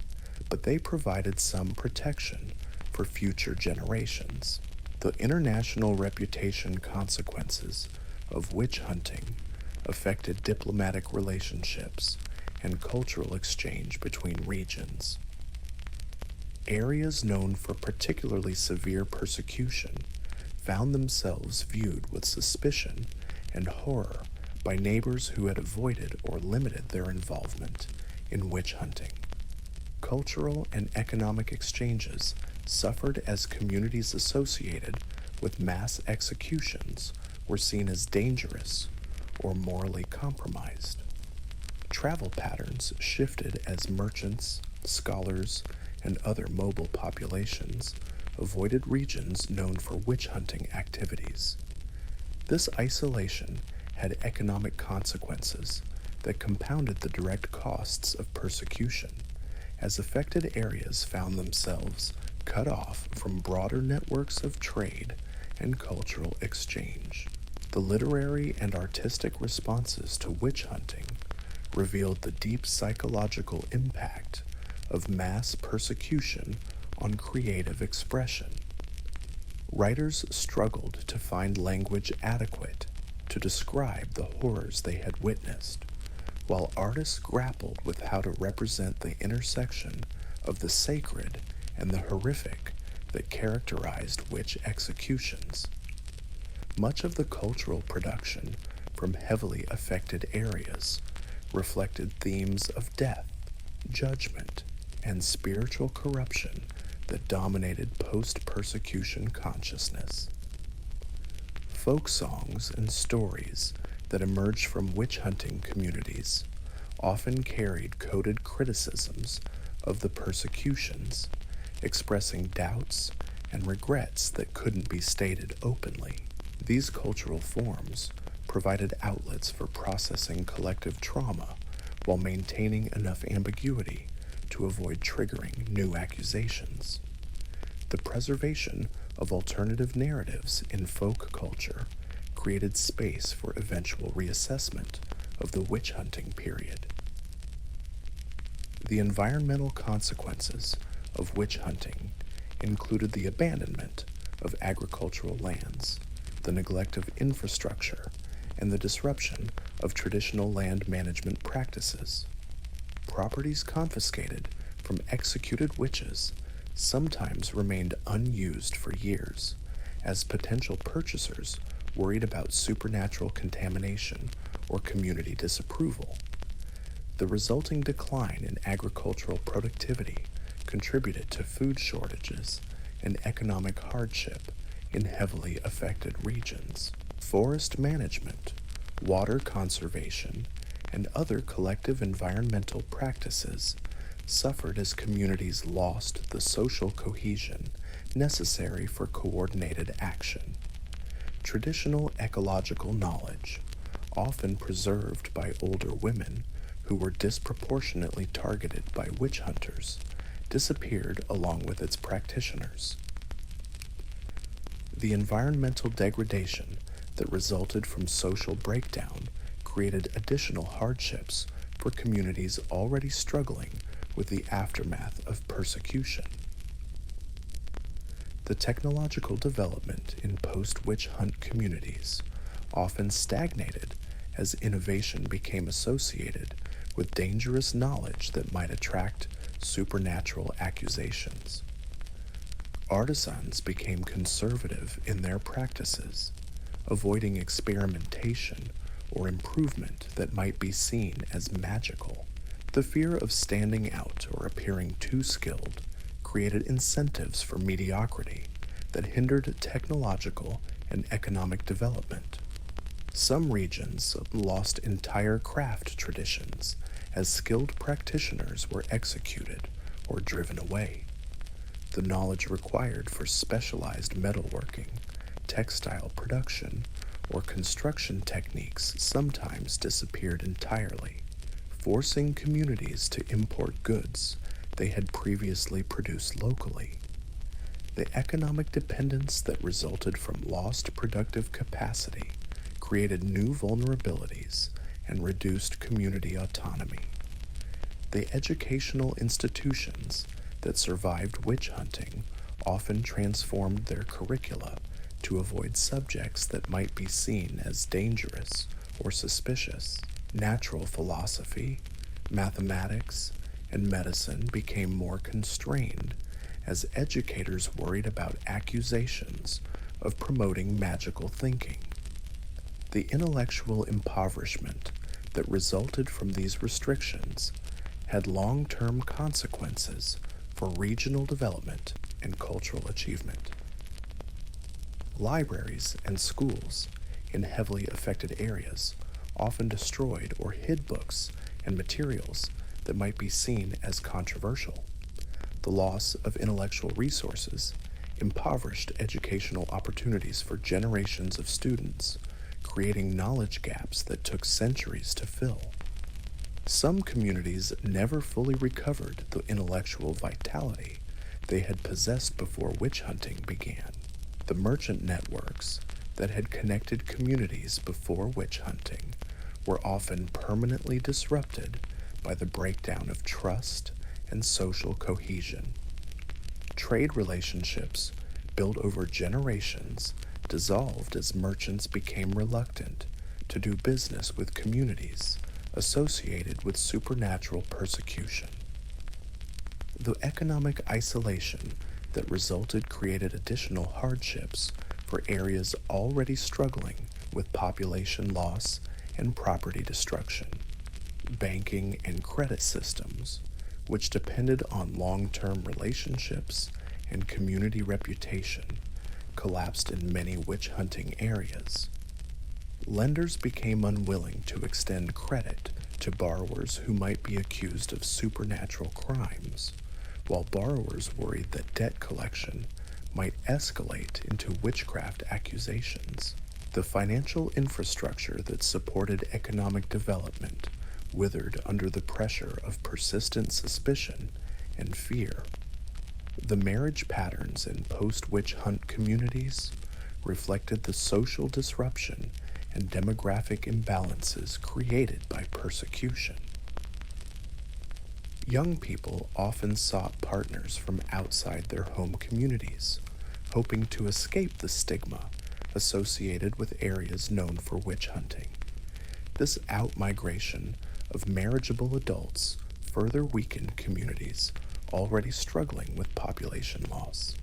but they provided some protection for future generations. The international reputation consequences of witch hunting affected diplomatic relationships and cultural exchange between regions. Areas known for particularly severe persecution found themselves viewed with suspicion and horror by neighbors who had avoided or limited their involvement in witch hunting. Cultural and economic exchanges suffered as communities associated with mass executions were seen as dangerous or morally compromised. Travel patterns shifted as merchants, scholars, and other mobile populations avoided regions known for witch hunting activities. This isolation had economic consequences that compounded the direct costs of persecution, as affected areas found themselves cut off from broader networks of trade and cultural exchange. The literary and artistic responses to witch hunting revealed the deep psychological impact of mass persecution on creative expression. Writers struggled to find language adequate to describe the horrors they had witnessed, while artists grappled with how to represent the intersection of the sacred and the horrific that characterized witch executions. Much of the cultural production from heavily affected areas reflected themes of death, judgment, and spiritual corruption that dominated post-persecution consciousness. Folk songs and stories that emerged from witch hunting communities often carried coded criticisms of the persecutions, expressing doubts and regrets that couldn't be stated openly. These cultural forms provided outlets for processing collective trauma while maintaining enough ambiguity to avoid triggering new accusations. The preservation of alternative narratives in folk culture created space for eventual reassessment of the witch hunting period. The environmental consequences of witch hunting included the abandonment of agricultural lands, the neglect of infrastructure, and the disruption of traditional land management practices. Properties confiscated from executed witches sometimes remained unused for years, as potential purchasers worried about supernatural contamination or community disapproval. The resulting decline in agricultural productivity contributed to food shortages and economic hardship in heavily affected regions. Forest management, water conservation, and other collective environmental practices suffered as communities lost the social cohesion necessary for coordinated action. Traditional ecological knowledge, often preserved by older women who were disproportionately targeted by witch hunters, disappeared along with its practitioners. The environmental degradation that resulted from social breakdown created additional hardships for communities already struggling with the aftermath of persecution. The technological development in post-witch hunt communities often stagnated as innovation became associated with dangerous knowledge that might attract supernatural accusations. Artisans became conservative in their practices, avoiding experimentation or improvement that might be seen as magical. The fear of standing out or appearing too skilled created incentives for mediocrity that hindered technological and economic development. Some regions lost entire craft traditions as skilled practitioners were executed or driven away. The knowledge required for specialized metalworking, textile production, or construction techniques sometimes disappeared entirely, forcing communities to import goods they had previously produced locally. The economic dependence that resulted from lost productive capacity created new vulnerabilities and reduced community autonomy. The educational institutions that survived witch hunting often transformed their curricula to avoid subjects that might be seen as dangerous or suspicious. Natural philosophy, mathematics, and medicine became more constrained as educators worried about accusations of promoting magical thinking. The intellectual impoverishment that resulted from these restrictions had long-term consequences for regional development and cultural achievement. Libraries and schools in heavily affected areas often destroyed or hid books and materials that might be seen as controversial. The loss of intellectual resources impoverished educational opportunities for generations of students, creating knowledge gaps that took centuries to fill. Some communities never fully recovered the intellectual vitality they had possessed before witch hunting began. The merchant networks that had connected communities before witch hunting were often permanently disrupted by the breakdown of trust and social cohesion. Trade relationships built over generations dissolved as merchants became reluctant to do business with communities associated with supernatural persecution. The economic isolation that resulted created additional hardships for areas already struggling with population loss and property destruction. Banking and credit systems, which depended on long-term relationships and community reputation, collapsed in many witch hunting areas. Lenders became unwilling to extend credit to borrowers who might be accused of supernatural crimes, while borrowers worried that debt collection might escalate into witchcraft accusations. The financial infrastructure that supported economic development withered under the pressure of persistent suspicion and fear. The marriage patterns in post-witch hunt communities reflected the social disruption and demographic imbalances created by persecution. Young people often sought partners from outside their home communities, hoping to escape the stigma associated with areas known for witch hunting. This outmigration of marriageable adults further weakened communities already struggling with population loss.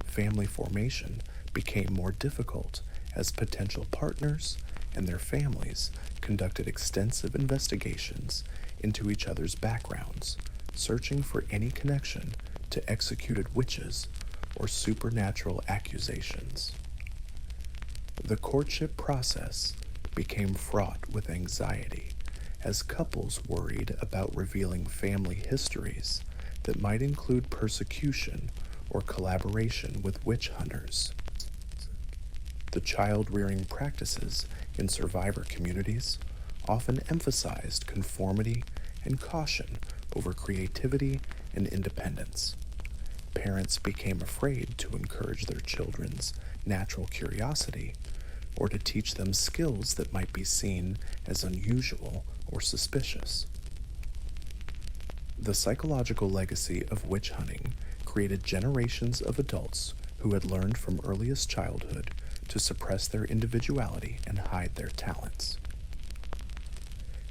Family formation became more difficult as potential partners and their families conducted extensive investigations into each other's backgrounds, searching for any connection to executed witches or supernatural accusations. The courtship process became fraught with anxiety as couples worried about revealing family histories that might include persecution or collaboration with witch hunters. The child-rearing practices in survivor communities often emphasized conformity and caution over creativity and independence. Parents became afraid to encourage their children's natural curiosity or to teach them skills that might be seen as unusual or suspicious. The psychological legacy of witch hunting created generations of adults who had learned from earliest childhood to suppress their individuality and hide their talents.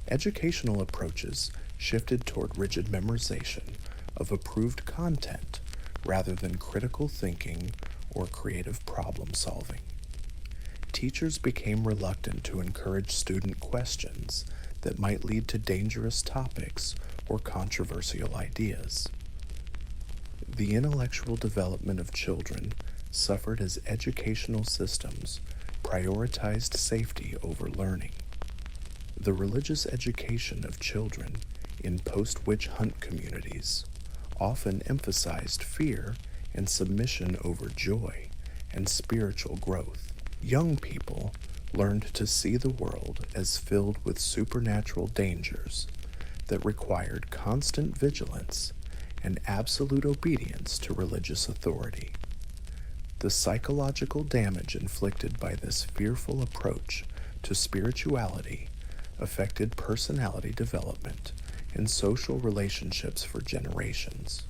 Educational approaches shifted toward rigid memorization of approved content rather than critical thinking or creative problem solving. Teachers became reluctant to encourage student questions that might lead to dangerous topics or controversial ideas. The intellectual development of children suffered as educational systems prioritized safety over learning. The religious education of children in post-witch hunt communities often emphasized fear and submission over joy and spiritual growth. Young people learned to see the world as filled with supernatural dangers that required constant vigilance and absolute obedience to religious authority. The psychological damage inflicted by this fearful approach to spirituality affected personality development and social relationships for generations.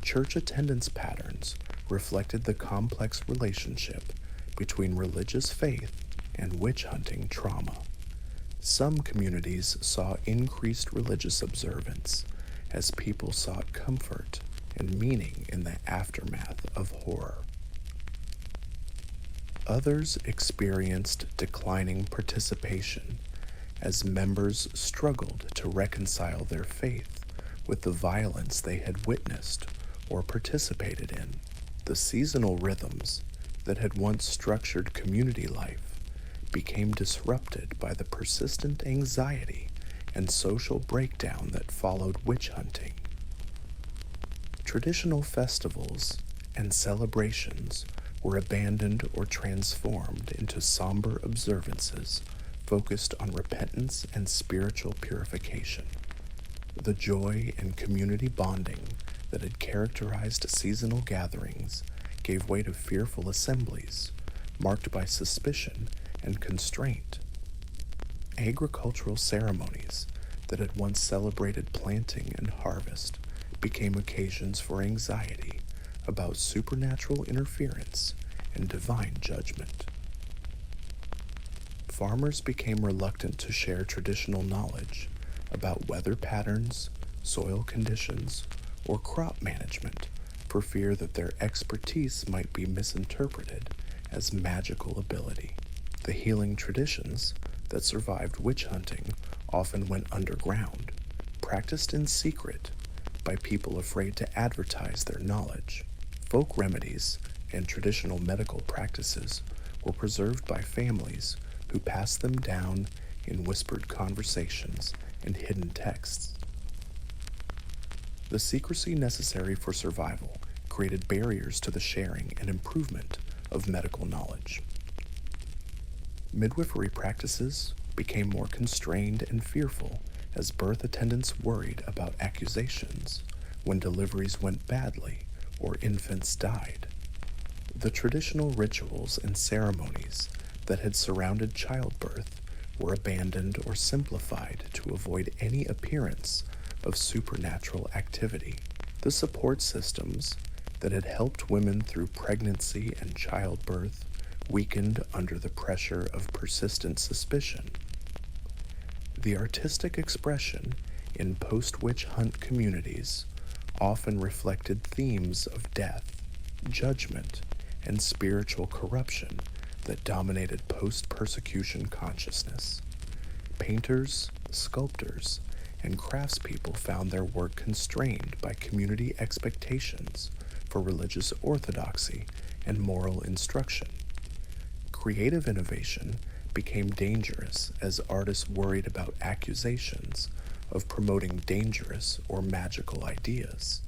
Church attendance patterns reflected the complex relationship between religious faith and witch hunting trauma. Some communities saw increased religious observance as people sought comfort and meaning in the aftermath of horror. Others experienced declining participation as members struggled to reconcile their faith with the violence they had witnessed or participated in. The seasonal rhythms that had once structured community life became disrupted by the persistent anxiety and social breakdown that followed witch hunting. Traditional festivals and celebrations were abandoned or transformed into somber observances focused on repentance and spiritual purification. The joy and community bonding that had characterized seasonal gatherings gave way to fearful assemblies, marked by suspicion and constraint. Agricultural ceremonies that had once celebrated planting and harvest became occasions for anxiety about supernatural interference and divine judgment. Farmers became reluctant to share traditional knowledge about weather patterns, soil conditions, or crop management for fear that their expertise might be misinterpreted as magical ability. The healing traditions that survived witch hunting often went underground, practiced in secret by people afraid to advertise their knowledge. Folk remedies and traditional medical practices were preserved by families who passed them down in whispered conversations and hidden texts. The secrecy necessary for survival created barriers to the sharing and improvement of medical knowledge. Midwifery practices became more constrained and fearful as birth attendants worried about accusations when deliveries went badly or infants died. The traditional rituals and ceremonies that had surrounded childbirth were abandoned or simplified to avoid any appearance of supernatural activity. The support systems that had helped women through pregnancy and childbirth weakened under the pressure of persistent suspicion. The artistic expression in post-witch hunt communities often reflected themes of death, judgment, and spiritual corruption that dominated post-persecution consciousness. Painters, sculptors, and craftspeople found their work constrained by community expectations for religious orthodoxy and moral instruction. Creative innovation became dangerous as artists worried about accusations of promoting dangerous or magical ideas.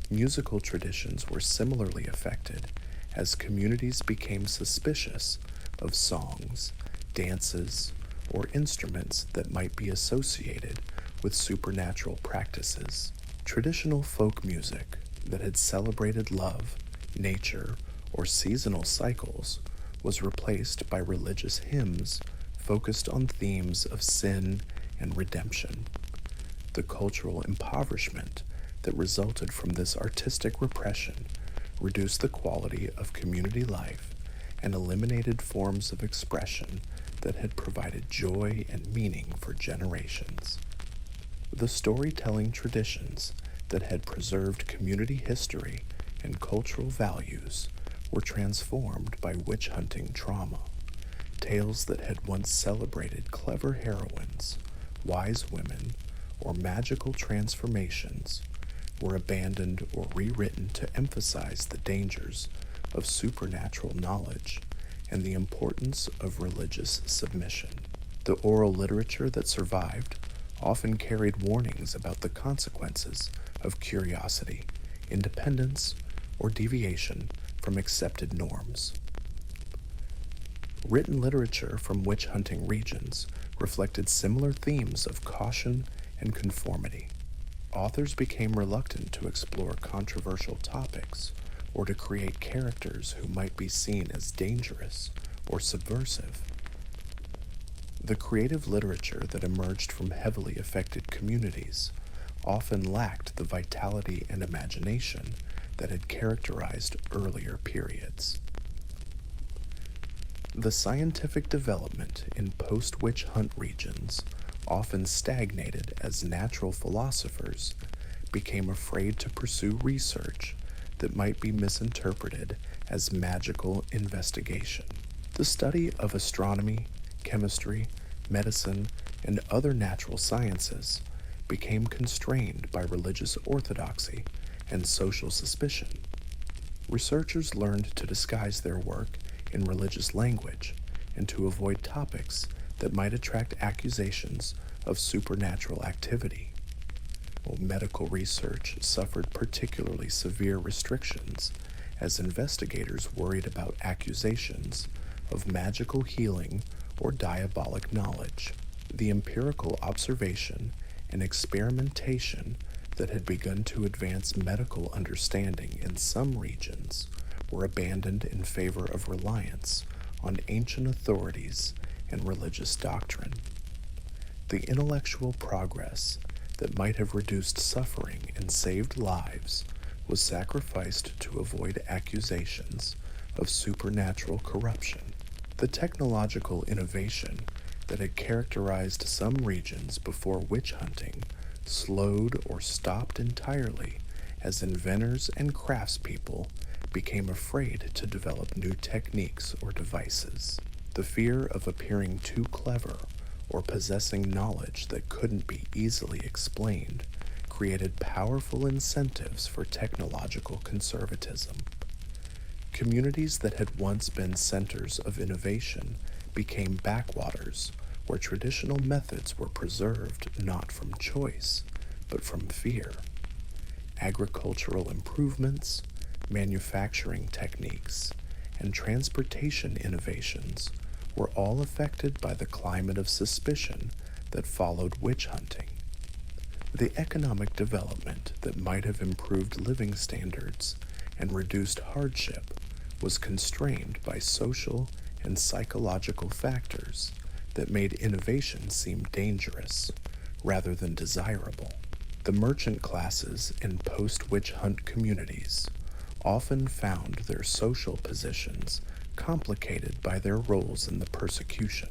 Musical traditions were similarly affected as communities became suspicious of songs, dances, or instruments that might be associated with supernatural practices. Traditional folk music that had celebrated love, nature, or seasonal cycles was replaced by religious hymns focused on themes of sin and redemption. The cultural impoverishment that resulted from this artistic repression reduced the quality of community life and eliminated forms of expression that had provided joy and meaning for generations. The storytelling traditions that had preserved community history and cultural values were transformed by witch hunting trauma. Tales that had once celebrated clever heroines, wise women, or magical transformations were abandoned or rewritten to emphasize the dangers of supernatural knowledge and the importance of religious submission. The oral literature that survived often carried warnings about the consequences of curiosity, independence, or deviation from accepted norms. Written literature from witch hunting regions reflected similar themes of caution and conformity. Authors became reluctant to explore controversial topics or to create characters who might be seen as dangerous or subversive. The creative literature that emerged from heavily affected communities often lacked the vitality and imagination that had characterized earlier periods. The scientific development in post-witch hunt regions often stagnated as natural philosophers became afraid to pursue research that might be misinterpreted as magical investigation. The study of astronomy, chemistry, medicine, and other natural sciences became constrained by religious orthodoxy and social suspicion. Researchers learned to disguise their work in religious language and to avoid topics that might attract accusations of supernatural activity. While medical research suffered particularly severe restrictions as investigators worried about accusations of magical healing or diabolic knowledge. The empirical observation and experimentation that had begun to advance medical understanding in some regions were abandoned in favor of reliance on ancient authorities and religious doctrine. The intellectual progress that might have reduced suffering and saved lives was sacrificed to avoid accusations of supernatural corruption. The technological innovation that had characterized some regions before witch hunting slowed or stopped entirely as inventors and craftspeople became afraid to develop new techniques or devices. The fear of appearing too clever or possessing knowledge that couldn't be easily explained created powerful incentives for technological conservatism. Communities that had once been centers of innovation became backwaters where traditional methods were preserved not from choice, but from fear. Agricultural improvements, manufacturing techniques, and transportation innovations were all affected by the climate of suspicion that followed witch hunting. The economic development that might have improved living standards and reduced hardship was constrained by social and psychological factors that made innovation seem dangerous rather than desirable. The merchant classes in post-witch hunt communities often found their social positions complicated by their roles in the persecution.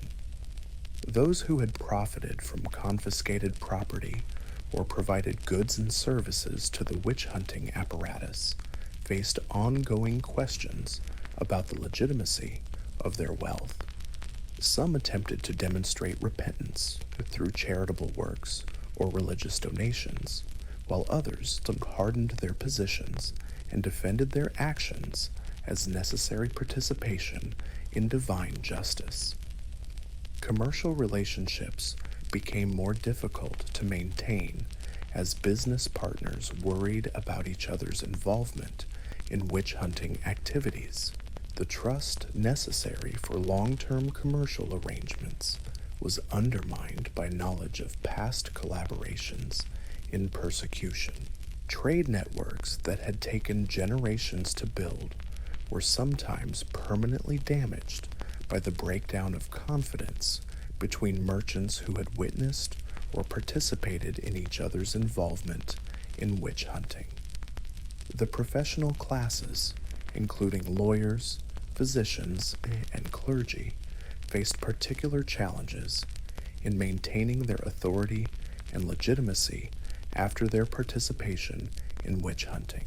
Those who had profited from confiscated property or provided goods and services to the witch hunting apparatus faced ongoing questions about the legitimacy of their wealth. Some attempted to demonstrate repentance through charitable works or religious donations, while others hardened their positions and defended their actions as necessary participation in divine justice. Commercial relationships became more difficult to maintain as business partners worried about each other's involvement in witch hunting activities. The trust necessary for long-term commercial arrangements was undermined by knowledge of past collaborations in persecution. Trade networks that had taken generations to build were sometimes permanently damaged by the breakdown of confidence between merchants who had witnessed or participated in each other's involvement in witch hunting. The professional classes, including lawyers, physicians, and clergy, faced particular challenges in maintaining their authority and legitimacy after their participation in witch hunting.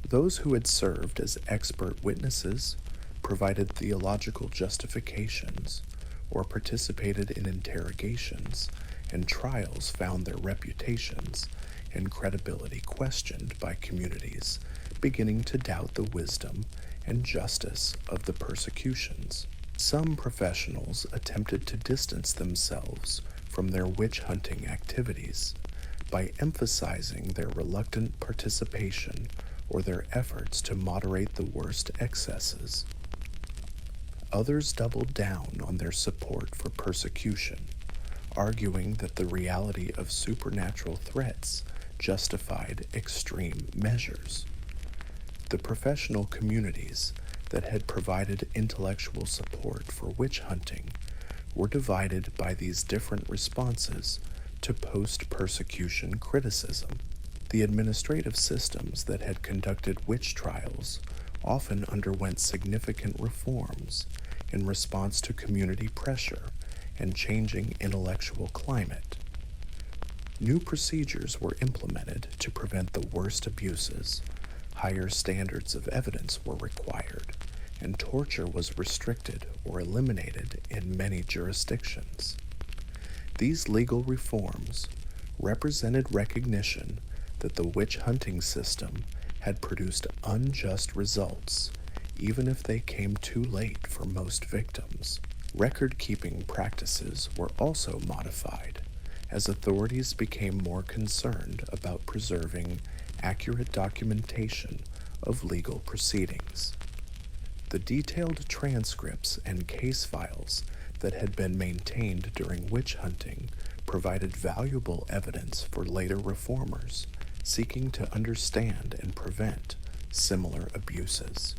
Those who had served as expert witnesses, provided theological justifications, or participated in interrogations and trials found their reputations and credibility questioned by communities beginning to doubt the wisdom and justice of the persecutions. Some professionals attempted to distance themselves from their witch hunting activities by emphasizing their reluctant participation or their efforts to moderate the worst excesses. Others doubled down on their support for persecution, arguing that the reality of supernatural threats justified extreme measures. The professional communities that had provided intellectual support for witch hunting were divided by these different responses to post-persecution criticism. The administrative systems that had conducted witch trials often underwent significant reforms in response to community pressure and changing intellectual climate. New procedures were implemented to prevent the worst abuses. Higher standards of evidence were required, and torture was restricted or eliminated in many jurisdictions. These legal reforms represented recognition that the witch hunting system had produced unjust results, even if they came too late for most victims. Record-keeping practices were also modified as authorities became more concerned about preserving accurate documentation of legal proceedings. The detailed transcripts and case files that had been maintained during witch hunting provided valuable evidence for later reformers seeking to understand and prevent similar abuses.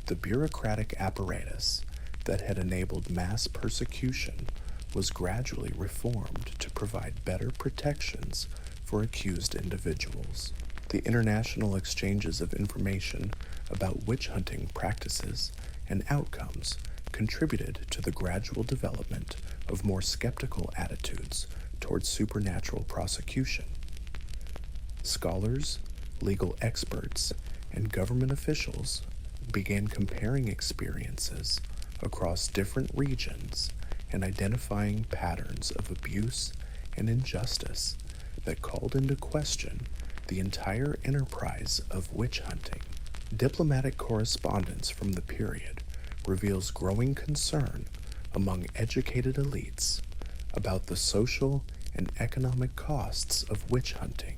The bureaucratic apparatus that had enabled mass persecution was gradually reformed to provide better protections for accused individuals. The international exchanges of information about witch hunting practices and outcomes contributed to the gradual development of more skeptical attitudes towards supernatural prosecution. Scholars, legal experts, and government officials began comparing experiences across different regions and identifying patterns of abuse and injustice that called into question the entire enterprise of witch hunting. Diplomatic correspondence from the period reveals growing concern among educated elites about the social and economic costs of witch hunting,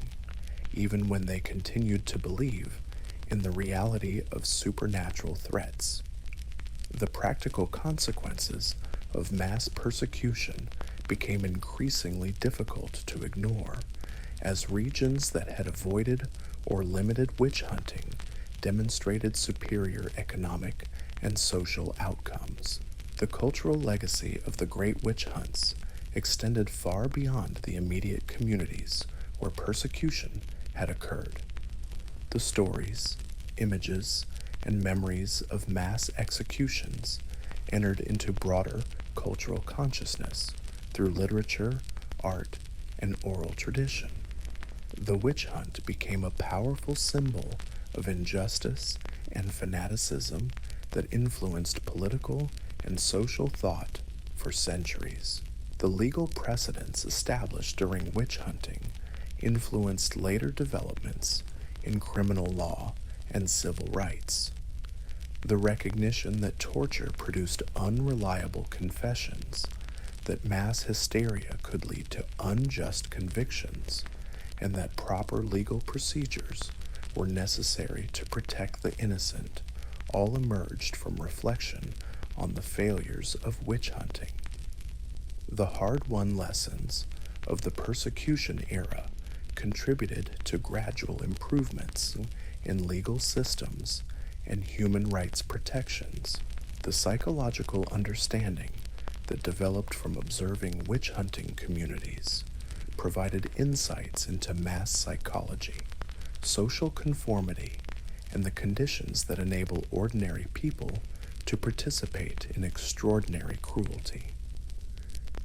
even when they continued to believe in the reality of supernatural threats. The practical consequences of mass persecution became increasingly difficult to ignore, as regions that had avoided or limited witch hunting demonstrated superior economic and social outcomes. The cultural legacy of the great witch hunts extended far beyond the immediate communities where persecution had occurred. The stories, images, and memories of mass executions entered into broader cultural consciousness through literature, art, and oral tradition. The witch hunt became a powerful symbol of injustice and fanaticism that influenced political and social thought for centuries. The legal precedents established during witch hunting influenced later developments in criminal law and civil rights. The recognition that torture produced unreliable confessions, that mass hysteria could lead to unjust convictions, and that proper legal procedures were necessary to protect the innocent, all emerged from reflection on the failures of witch hunting. The hard-won lessons of the persecution era contributed to gradual improvements in legal systems and human rights protections. The psychological understanding that developed from observing witch hunting communities provided insights into mass psychology, social conformity, and the conditions that enable ordinary people to participate in extraordinary cruelty.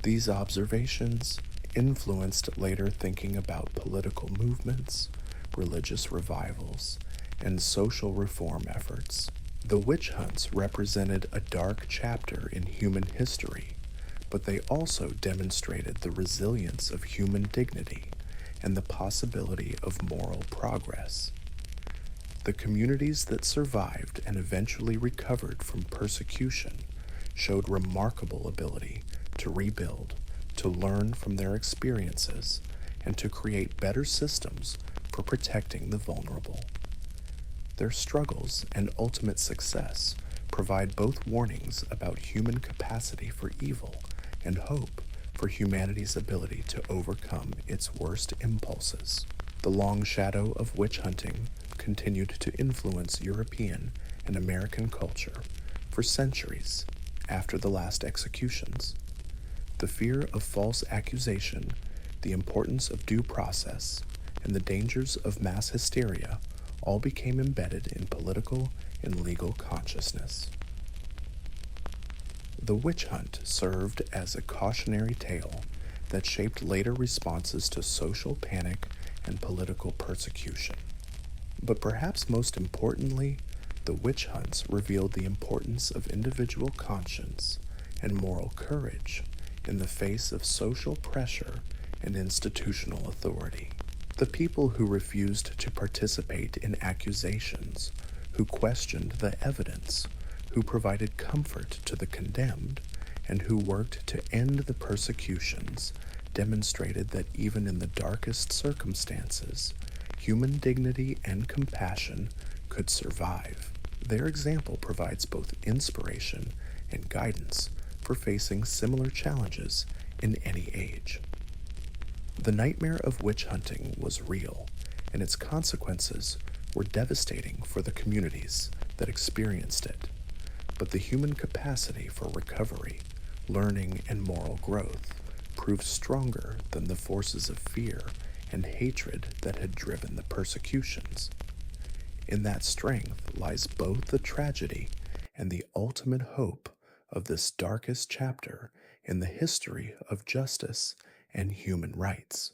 These observations influenced later thinking about political movements, religious revivals, and social reform efforts. The witch hunts represented a dark chapter in human history, but they also demonstrated the resilience of human dignity and the possibility of moral progress. The communities that survived and eventually recovered from persecution showed remarkable ability to rebuild, to learn from their experiences, and to create better systems for protecting the vulnerable. Their struggles and ultimate success provide both warnings about human capacity for evil and hope for humanity's ability to overcome its worst impulses. The long shadow of witch hunting continued to influence European and American culture for centuries after the last executions. The fear of false accusation, the importance of due process, and the dangers of mass hysteria all became embedded in political and legal consciousness. The witch hunt served as a cautionary tale that shaped later responses to social panic and political persecution. But perhaps most importantly, the witch hunts revealed the importance of individual conscience and moral courage in the face of social pressure and institutional authority. The people who refused to participate in accusations, who questioned the evidence, who provided comfort to the condemned, and who worked to end the persecutions, demonstrated that even in the darkest circumstances, human dignity and compassion could survive. Their example provides both inspiration and guidance for facing similar challenges in any age. The nightmare of witch hunting was real, and its consequences were devastating for the communities that experienced it. But the human capacity for recovery, learning, and moral growth proved stronger than the forces of fear and hatred that had driven the persecutions. In that strength lies both the tragedy and the ultimate hope of this darkest chapter in the history of justice and human rights.